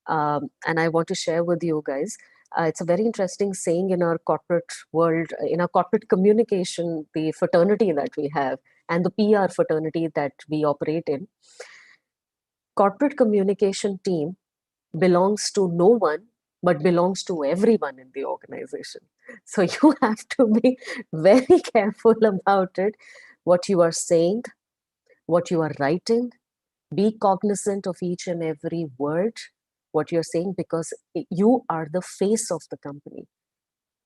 and I want to share with you guys. It's a very interesting saying in our corporate world, in our corporate communication, the fraternity that we have, and the PR fraternity that we operate in. Corporate communication team belongs to no one, but belongs to everyone in the organization. So you have to be very careful about it, what you are saying, what you are writing. Be cognizant of each and every word, what you're saying, because you are the face of the company.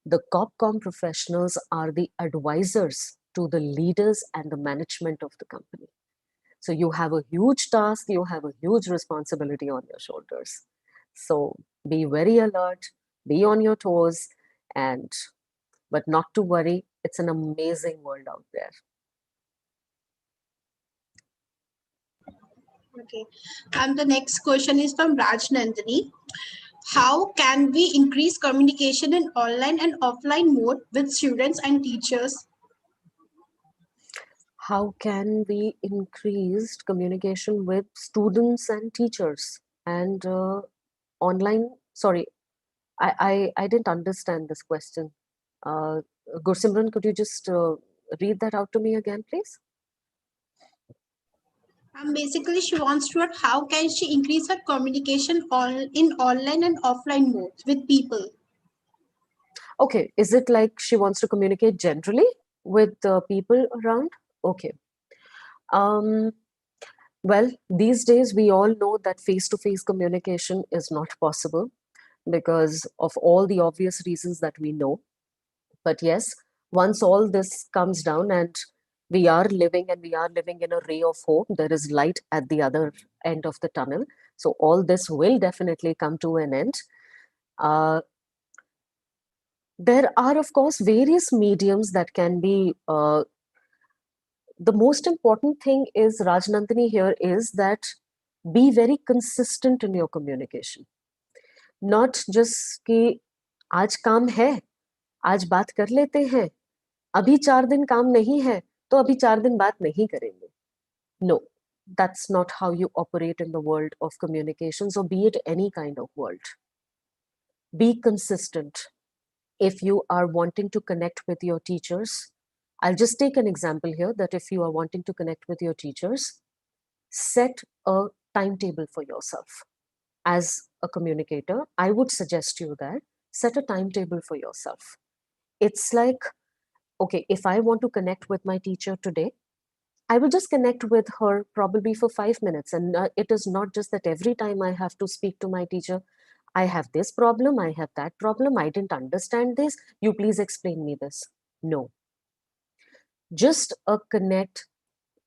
The CorpCom professionals are the advisors to the leaders and the management of the company. So you have a huge task, you have a huge responsibility on your shoulders. So be very alert, be on your toes, but not to worry. It's an amazing world out there. Okay. And the next question is from Raj Nandini. How can we increase communication in online and offline mode with students and teachers? how can we increase communication with students and teachers and online? Sorry, I didn't understand this question. Gursimran, could you just read that out to me again, please? Basically, she wants to know how can she increase her communication in online and offline modes with people. Okay, is it like she wants to communicate generally with people around? Okay. Um, well, these days we all know that face-to-face communication is not possible because of all the obvious reasons that we know. But yes, once all this comes down and we are living in a ray of hope, there is light at the other end of the tunnel. So all this will definitely come to an end. Uh, there are, of course, various mediums that can be. The most important thing is, Rajnandini, here is that be very consistent in your communication. Not just कि आज काम है, आज बात कर लेते हैं, अभी 4 दिन काम नहीं है, तो अभी 4 दिन बात नहीं करेंगे. No, that's not how you operate in the world of communications, or be it any kind of world. Be consistent. If you are wanting to connect with your teachers, I'll just take an example here that if you are wanting to connect with your teachers, set a timetable for yourself. As a communicator, I would suggest you that set a timetable for yourself. It's like, okay, if I want to connect with my teacher today, I will just connect with her probably for 5 minutes. And it is not just that every time I have to speak to my teacher, I have this problem, I have that problem, I didn't understand this, you please explain me this. No. Just a connect,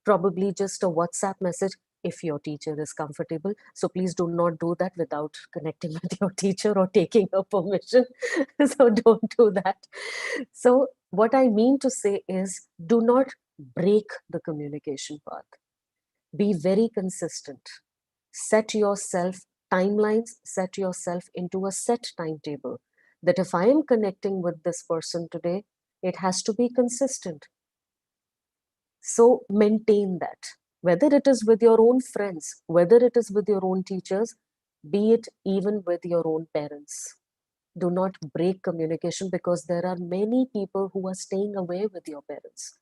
probably just a WhatsApp message if your teacher is comfortable. So please do not do that without connecting with your teacher or taking her permission. So don't do that. So what I mean to say is, do not break the communication path. Be very consistent. Set yourself timelines, set yourself into a set timetable that if I am connecting with this person today, it has to be consistent. So maintain that, whether it is with your own friends, whether it is with your own teachers, be it even with your own parents. Do not break communication, because there are many people who are staying away with your parents.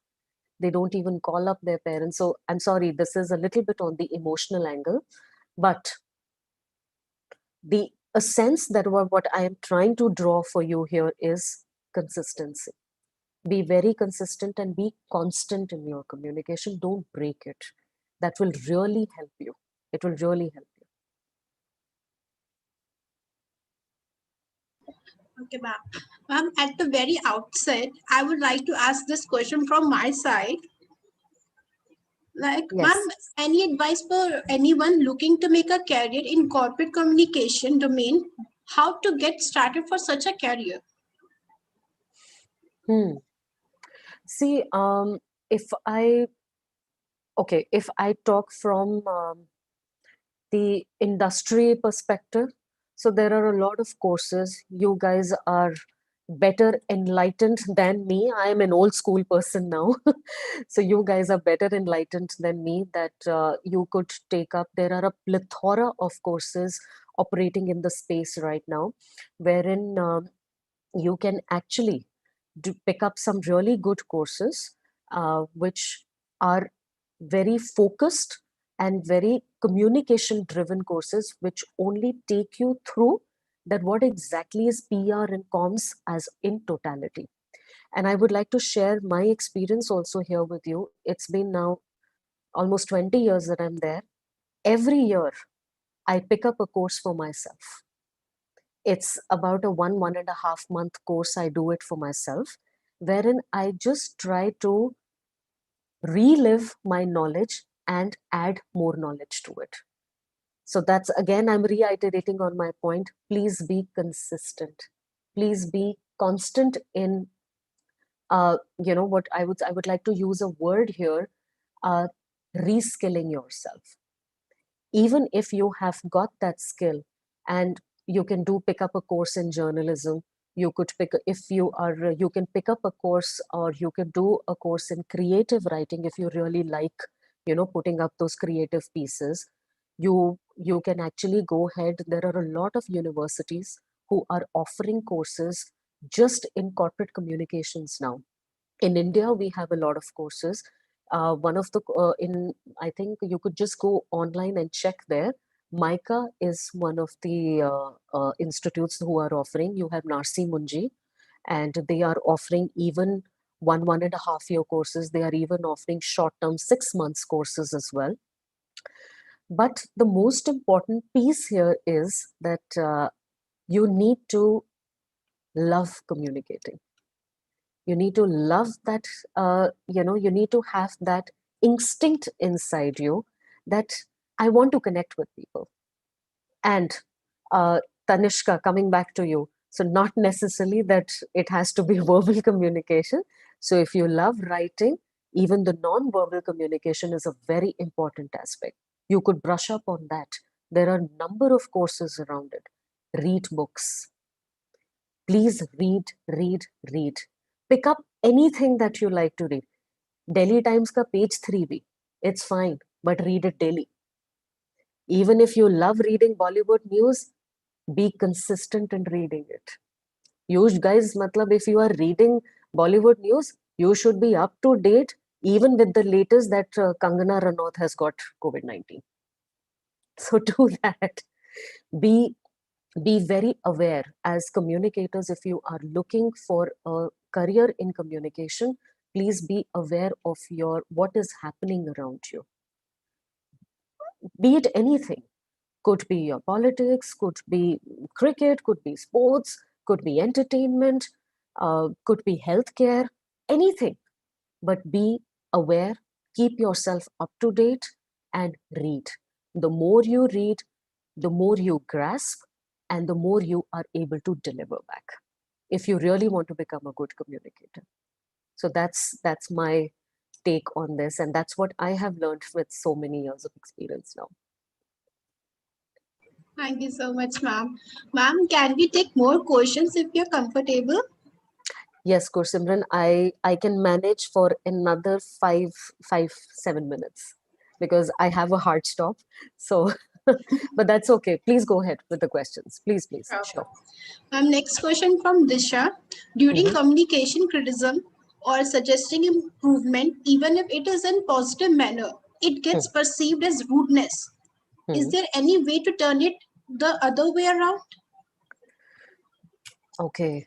They don't even call up their parents. So I'm sorry, this is a little bit on the emotional angle, but the a sense that what I am trying to draw for you here is consistency. Be very consistent and be constant in your communication. Don't break it. That will really help you. It will really help you. Okay, ma'am. At the very outset, I would like to ask this question from my side. Like, Yes. ma'am, any advice for anyone looking to make a career in corporate communication domain? How to get started for such a career? See, if I talk from the industry perspective, so there are a lot of courses. You guys are better enlightened than me. I am an old school person now. So you guys are better enlightened than me that you could take up. There are a plethora of courses operating in the space right now, wherein you can actually pick up some really good courses which are very focused and very communication driven courses, which only take you through that what exactly is PR and comms as in totality. And I would like to share my experience also here with you. It's been now almost 20 years that I'm there. Every year I pick up a course for myself. It's about a 1.5 month course. I do it for myself, wherein I just try to relive my knowledge and add more knowledge to it. So that's, again, I'm reiterating on my point. Please be consistent. Please be constant in, what I would like to use a word here, reskilling yourself. Even if you have got that skill and you can pick up a course in journalism, You could pick, if you are, you can pick up a course, or you can do a course in creative writing if you really like, putting up those creative pieces. You can actually go ahead. There are a lot of universities who are offering courses just in corporate communications now. In India, we have a lot of courses. One of the I think you could just go online and check there. Mica is one of the institutes who are offering. You have Narsi Munji, and they are offering even 1.5 year courses. They are even offering short term 6 months courses as well. But the most important piece here is that you need to love communicating. You need to love that, you need to have that instinct inside you that I want to connect with people. And Tanishka, coming back to you, so not necessarily that it has to be verbal communication. So if you love writing, even the non-verbal communication is a very important aspect. You could brush up on that. There are a number of courses around it. Read books. Please read, read, read. Pick up anything that you like to read. Delhi Times ka page 3 bhi. It's fine, but read it daily. Even if you love reading Bollywood news, be consistent in reading it. You guys, matlab, if you are reading Bollywood news, you should be up to date, even with the latest that Kangana Ranaut has got COVID-19. So do that. Be very aware as communicators. If you are looking for a career in communication, please be aware of what is happening around you. Be it anything. Could be your politics, could be cricket, could be sports, could be entertainment, could be healthcare, anything. But be aware, keep yourself up to date, and read. The more you read, the more you grasp, and the more you are able to deliver back, if you really want to become a good communicator. So that's my take on this, and that's what I have learned with so many years of experience now. Thank you so much, ma'am. Ma'am, can we take more questions if you're comfortable? Yes, Gursimran, I can manage for another 7 minutes because I have a hard stop. So, but that's okay. Please go ahead with the questions. Please. Sure. Next question from Disha. During communication criticism or suggesting improvement, even if it is in positive manner, it gets perceived as rudeness. Is there any way to turn it the other way around? Okay.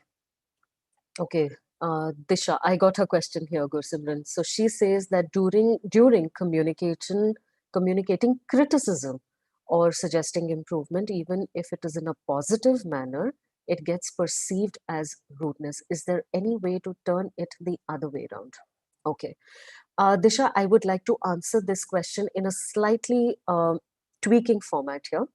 Disha, I got her question here, Gursimran. So she says that during communicating criticism or suggesting improvement, even if it is in a positive manner, it gets perceived as rudeness. Is there any way to turn it the other way around? Okay. Disha, I would like to answer this question in a slightly tweaking format here.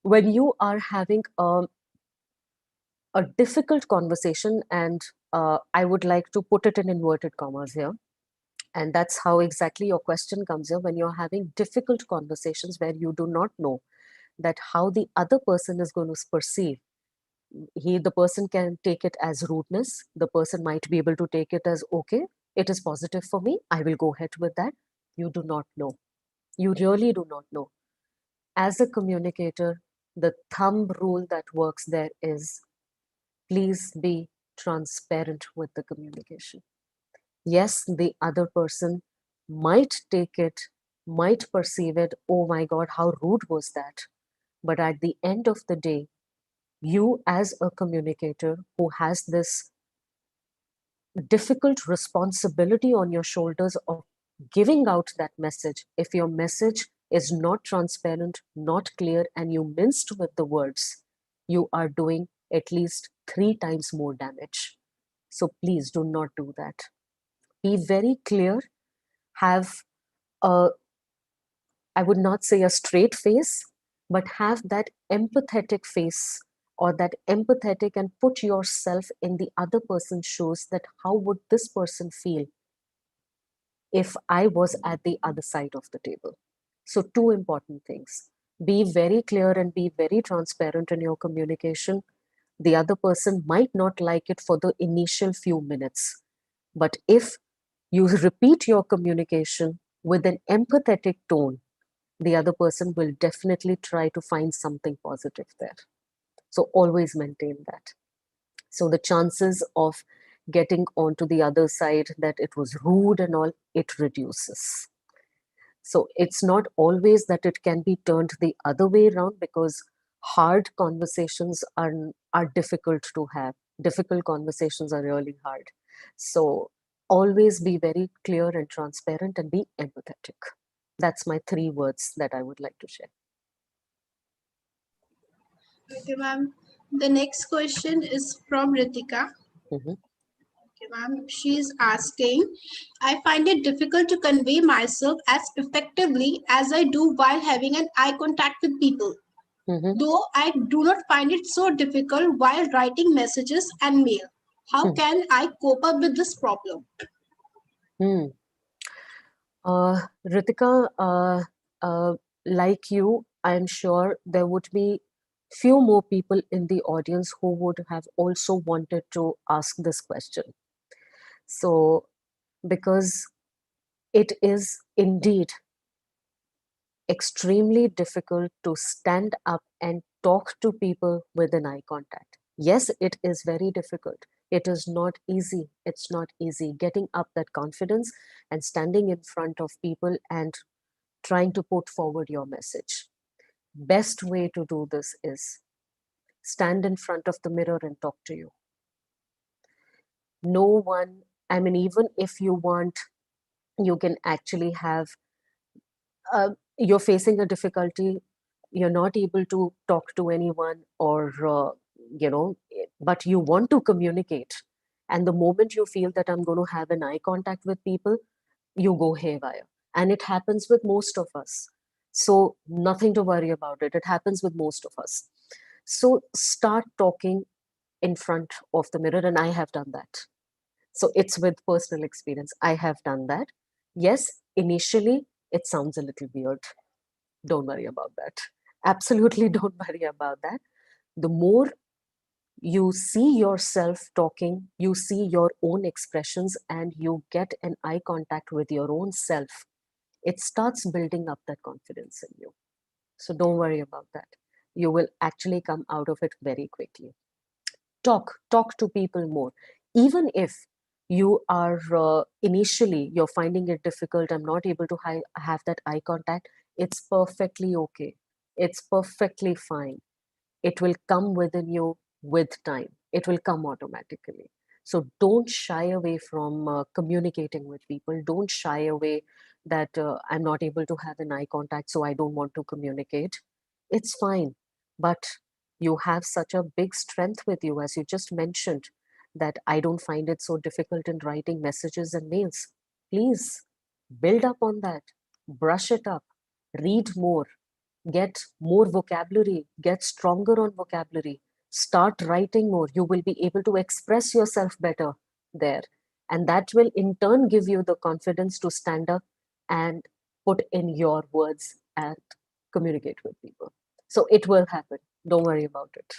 When you are having a difficult conversation, and I would like to put it in inverted commas here, and that's how exactly your question comes here. When you're having difficult conversations where you do not know that how the other person is going to perceive, the person can take it as rudeness, the person might be able to take it as, okay, it is positive for me, I will go ahead with that. You do not know. You really do not know. As a communicator, the thumb rule that works there is, please be transparent with the communication. Yes, the other person might take it, might perceive it, oh my God, how rude was that? But at the end of the day, you as a communicator who has this difficult responsibility on your shoulders of giving out that message, if your message is not transparent, not clear, and you minced with the words, you are doing at least 3 times more damage. So please do not do that. Be very clear, have a, I would not say a straight face, but have that empathetic face, or that empathetic, and put yourself in the other person's shoes, that how would this person feel if I was at the other side of the table. So 2 important things. Be very clear and be very transparent in your communication. The other person might not like it for the initial few minutes. But if you repeat your communication with an empathetic tone, the other person will definitely try to find something positive there. So always maintain that. So the chances of getting onto the other side that it was rude and all, it reduces. So it's not always that it can be turned the other way around, because hard conversations are difficult to have. Difficult conversations are really hard. So always be very clear and transparent and be empathetic. That's my 3 words that I would like to share. Okay, ma'am. The next question is from Ritika. Mhm. Okay, ma'am. She's asking, I find it difficult to convey myself as effectively as I do while having an eye contact with people. Mhm. Though I do not find it so difficult while writing messages and mail. How can I cope up with this problem? Hmm. Ritika, like you, I'm sure there would be few more people in the audience who would have also wanted to ask this question. So, because it is indeed extremely difficult to stand up and talk to people with an eye contact. Yes, it is very difficult. It is not easy. It's not easy getting up that confidence and standing in front of people and trying to put forward your message. Best way to do this is stand in front of the mirror and talk to you. No one, I mean, even if you want, you can actually have, you're facing a difficulty, you're not able to talk to anyone, or, but you want to communicate. And the moment you feel that I'm going to have an eye contact with people, you go haywire. And it happens with most of us. So, nothing to worry about it. It happens with most of us. So, start talking in front of the mirror. And I have done that. So, it's with personal experience. I have done that. Yes, initially, it sounds a little weird. Don't worry about that. Absolutely don't worry about that. The more you see yourself talking, you see your own expressions, and you get an eye contact with your own self, it starts building up that confidence in you. So don't worry about that. You will actually come out of it very quickly. Talk to people more. Even if you are initially you're finding it difficult, I'm not able to have that eye contact, it's perfectly okay. It's perfectly fine. It will come within you with time. It will come automatically. So don't shy away from communicating with people. Don't shy away that I'm not able to have an eye contact, so I don't want to communicate. It's fine. But you have such a big strength with you, as you just mentioned, that I don't find it so difficult in writing messages and mails. Please build up on that, brush it up, read more, get more vocabulary, get stronger on vocabulary, start writing more. You will be able to express yourself better there. And that will in turn give you the confidence to stand up and put in your words and communicate with people. So it will happen. Don't worry about it.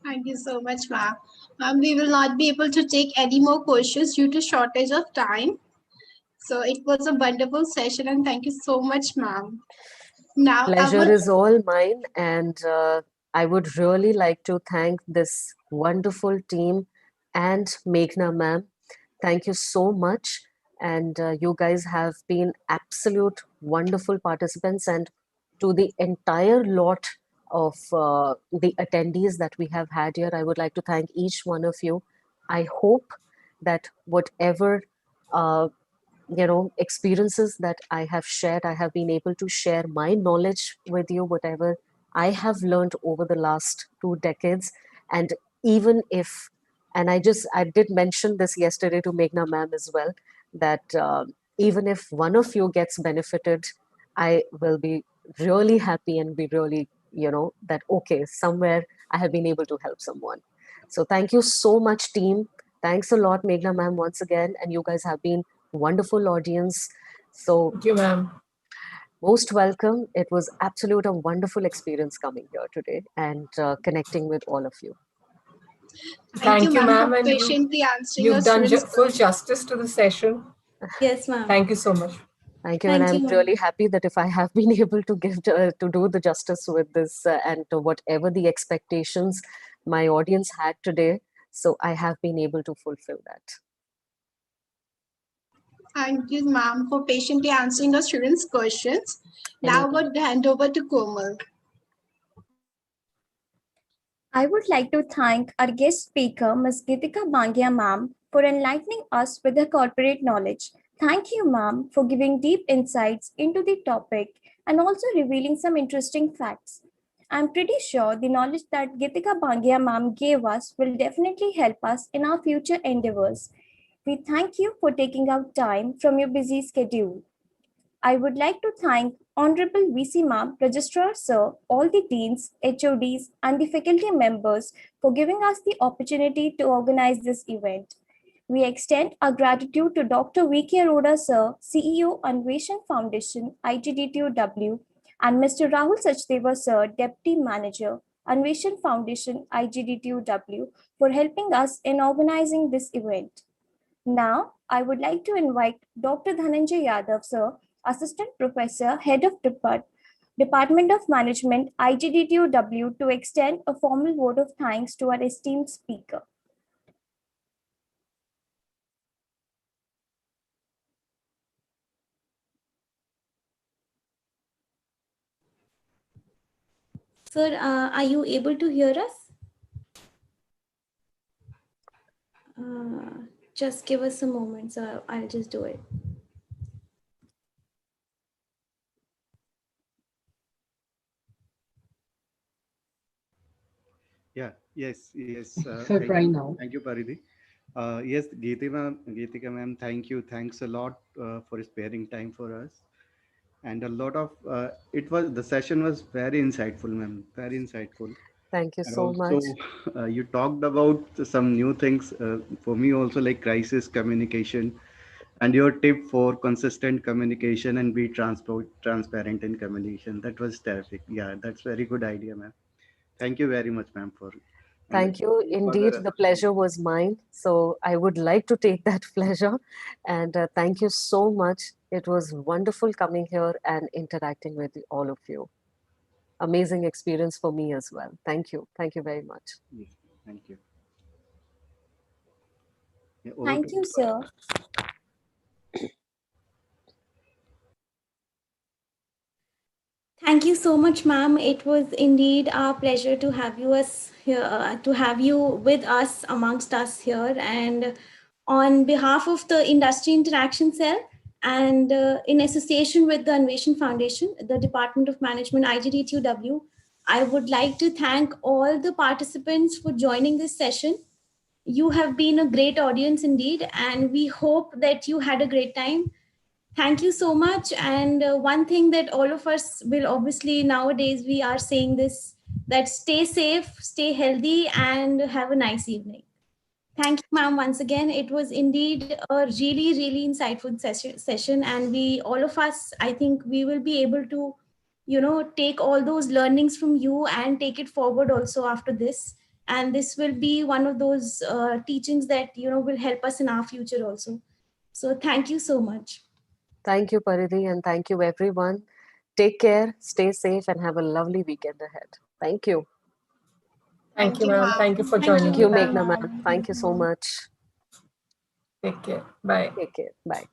Thank you so much, ma'am. We will not be able to take any more questions due to shortage of time. So it was a wonderful session, and thank you so much, ma'am. Now I Pleasure would is all mine. And I would really like to thank this wonderful team and Meghna ma'am. Thank you so much. And you guys have been absolute wonderful participants. And to the entire lot of the attendees that we have had here, I would like to thank each one of you. I hope that whatever experiences that I have shared, I have been able to share my knowledge with you, whatever I have learned over the last 2 decades. And even if, and I did mention this yesterday to Meghna ma'am as well, that even if one of you gets benefited, I will be really happy and be really, that okay, somewhere I have been able to help someone. So thank you so much, team. Thanks a lot, Meghna ma'am, once again. And you guys have been wonderful audience. So Thank you, ma'am. Most welcome. It was absolute a wonderful experience coming here today and connecting with all of you. Thank you, ma'am, for and patiently answering you've our done students' full questions. justice to the session. Yes, ma'am. Thank you so much. Thank you, and Thank you, I'm ma'am. really happy that if I have been able to give to do the justice with this and to whatever the expectations my audience had today, so I have been able to fulfill that. Thank you, ma'am, for patiently answering our students' questions. Now I would hand over to Komal. I would like to thank our guest speaker, Ms. Geetika Bangia ma'am, for enlightening us with her corporate knowledge. Thank you, ma'am, for giving deep insights into the topic and also revealing some interesting facts. I'm pretty sure the knowledge that Geetika Bangia ma'am gave us will definitely help us in our future endeavors. We thank you for taking out time from your busy schedule. I would like to thank Honorable VC Ma'am, Registrar Sir, all the deans, HODs, and the faculty members for giving us the opportunity to organize this event. We extend our gratitude to Dr. V.K. Arora Sir, CEO, Anveshan Foundation, IGDTUW, and Mr. Rahul Sachdeva Sir, Deputy Manager, Anveshan Foundation, IGDTUW, for helping us in organizing this event. Now, I would like to invite Dr. Dhananjay Yadav, Sir, Assistant Professor, Head of Department of Management, IGDTUW, to extend a formal vote of thanks to our esteemed speaker. Sir, are you able to hear us? Just give us a moment, sir. I'll just do it. Yeah, yes. So try now. Thank you, Paridhi. Yes, Geetika ma'am, thank you. Thanks a lot for sparing time for us. And a lot of, the session was very insightful, ma'am, very insightful. Thank you And so much. also, you talked about some new things for me also, like crisis communication and your tip for consistent communication and be transparent in communication. That was terrific. Yeah, that's very good idea, ma'am. Thank you very much, ma'am, for and Thank you. further Indeed, the assistance. pleasure was mine. So I would like to take that pleasure. And thank you so much. It was wonderful coming here and interacting with all of you. Amazing experience for me as well. Thank you. Thank you very much. Yes, thank you. Yeah, over Thank to you, sir. Thank you so much, ma'am. It was indeed our pleasure to have you us here, to have you with us amongst us here. And on behalf of the Industry Interaction Cell and in association with the Anveshan Foundation, the Department of Management, IGDTUW, I would like to thank all the participants for joining this session. You have been a great audience indeed, and we hope that you had a great time. Thank you so much. And one thing that all of us will obviously nowadays we are saying this, that stay safe, stay healthy, and have a nice evening. Thank you, ma'am, once again. It was indeed a really, really insightful session. And we, all of us, I think we will be able to, take all those learnings from you and take it forward also after this. And this will be one of those teachings that, will help us in our future also. So thank you so much. Thank you, Paridhi, and thank you, everyone. Take care, stay safe, and have a lovely weekend ahead. Thank you. Thank you, ma'am. Thank you for Thank joining Thank you, me. Meghna ma'am. Thank you so much. Take care. Bye. Take care. Bye.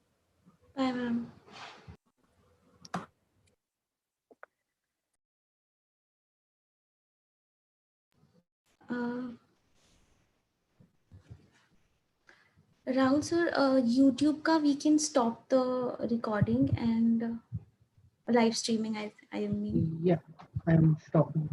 Bye, ma'am. Rahul sir, YouTube ka we can stop the recording and live streaming. I mean. Yeah, I am stopping.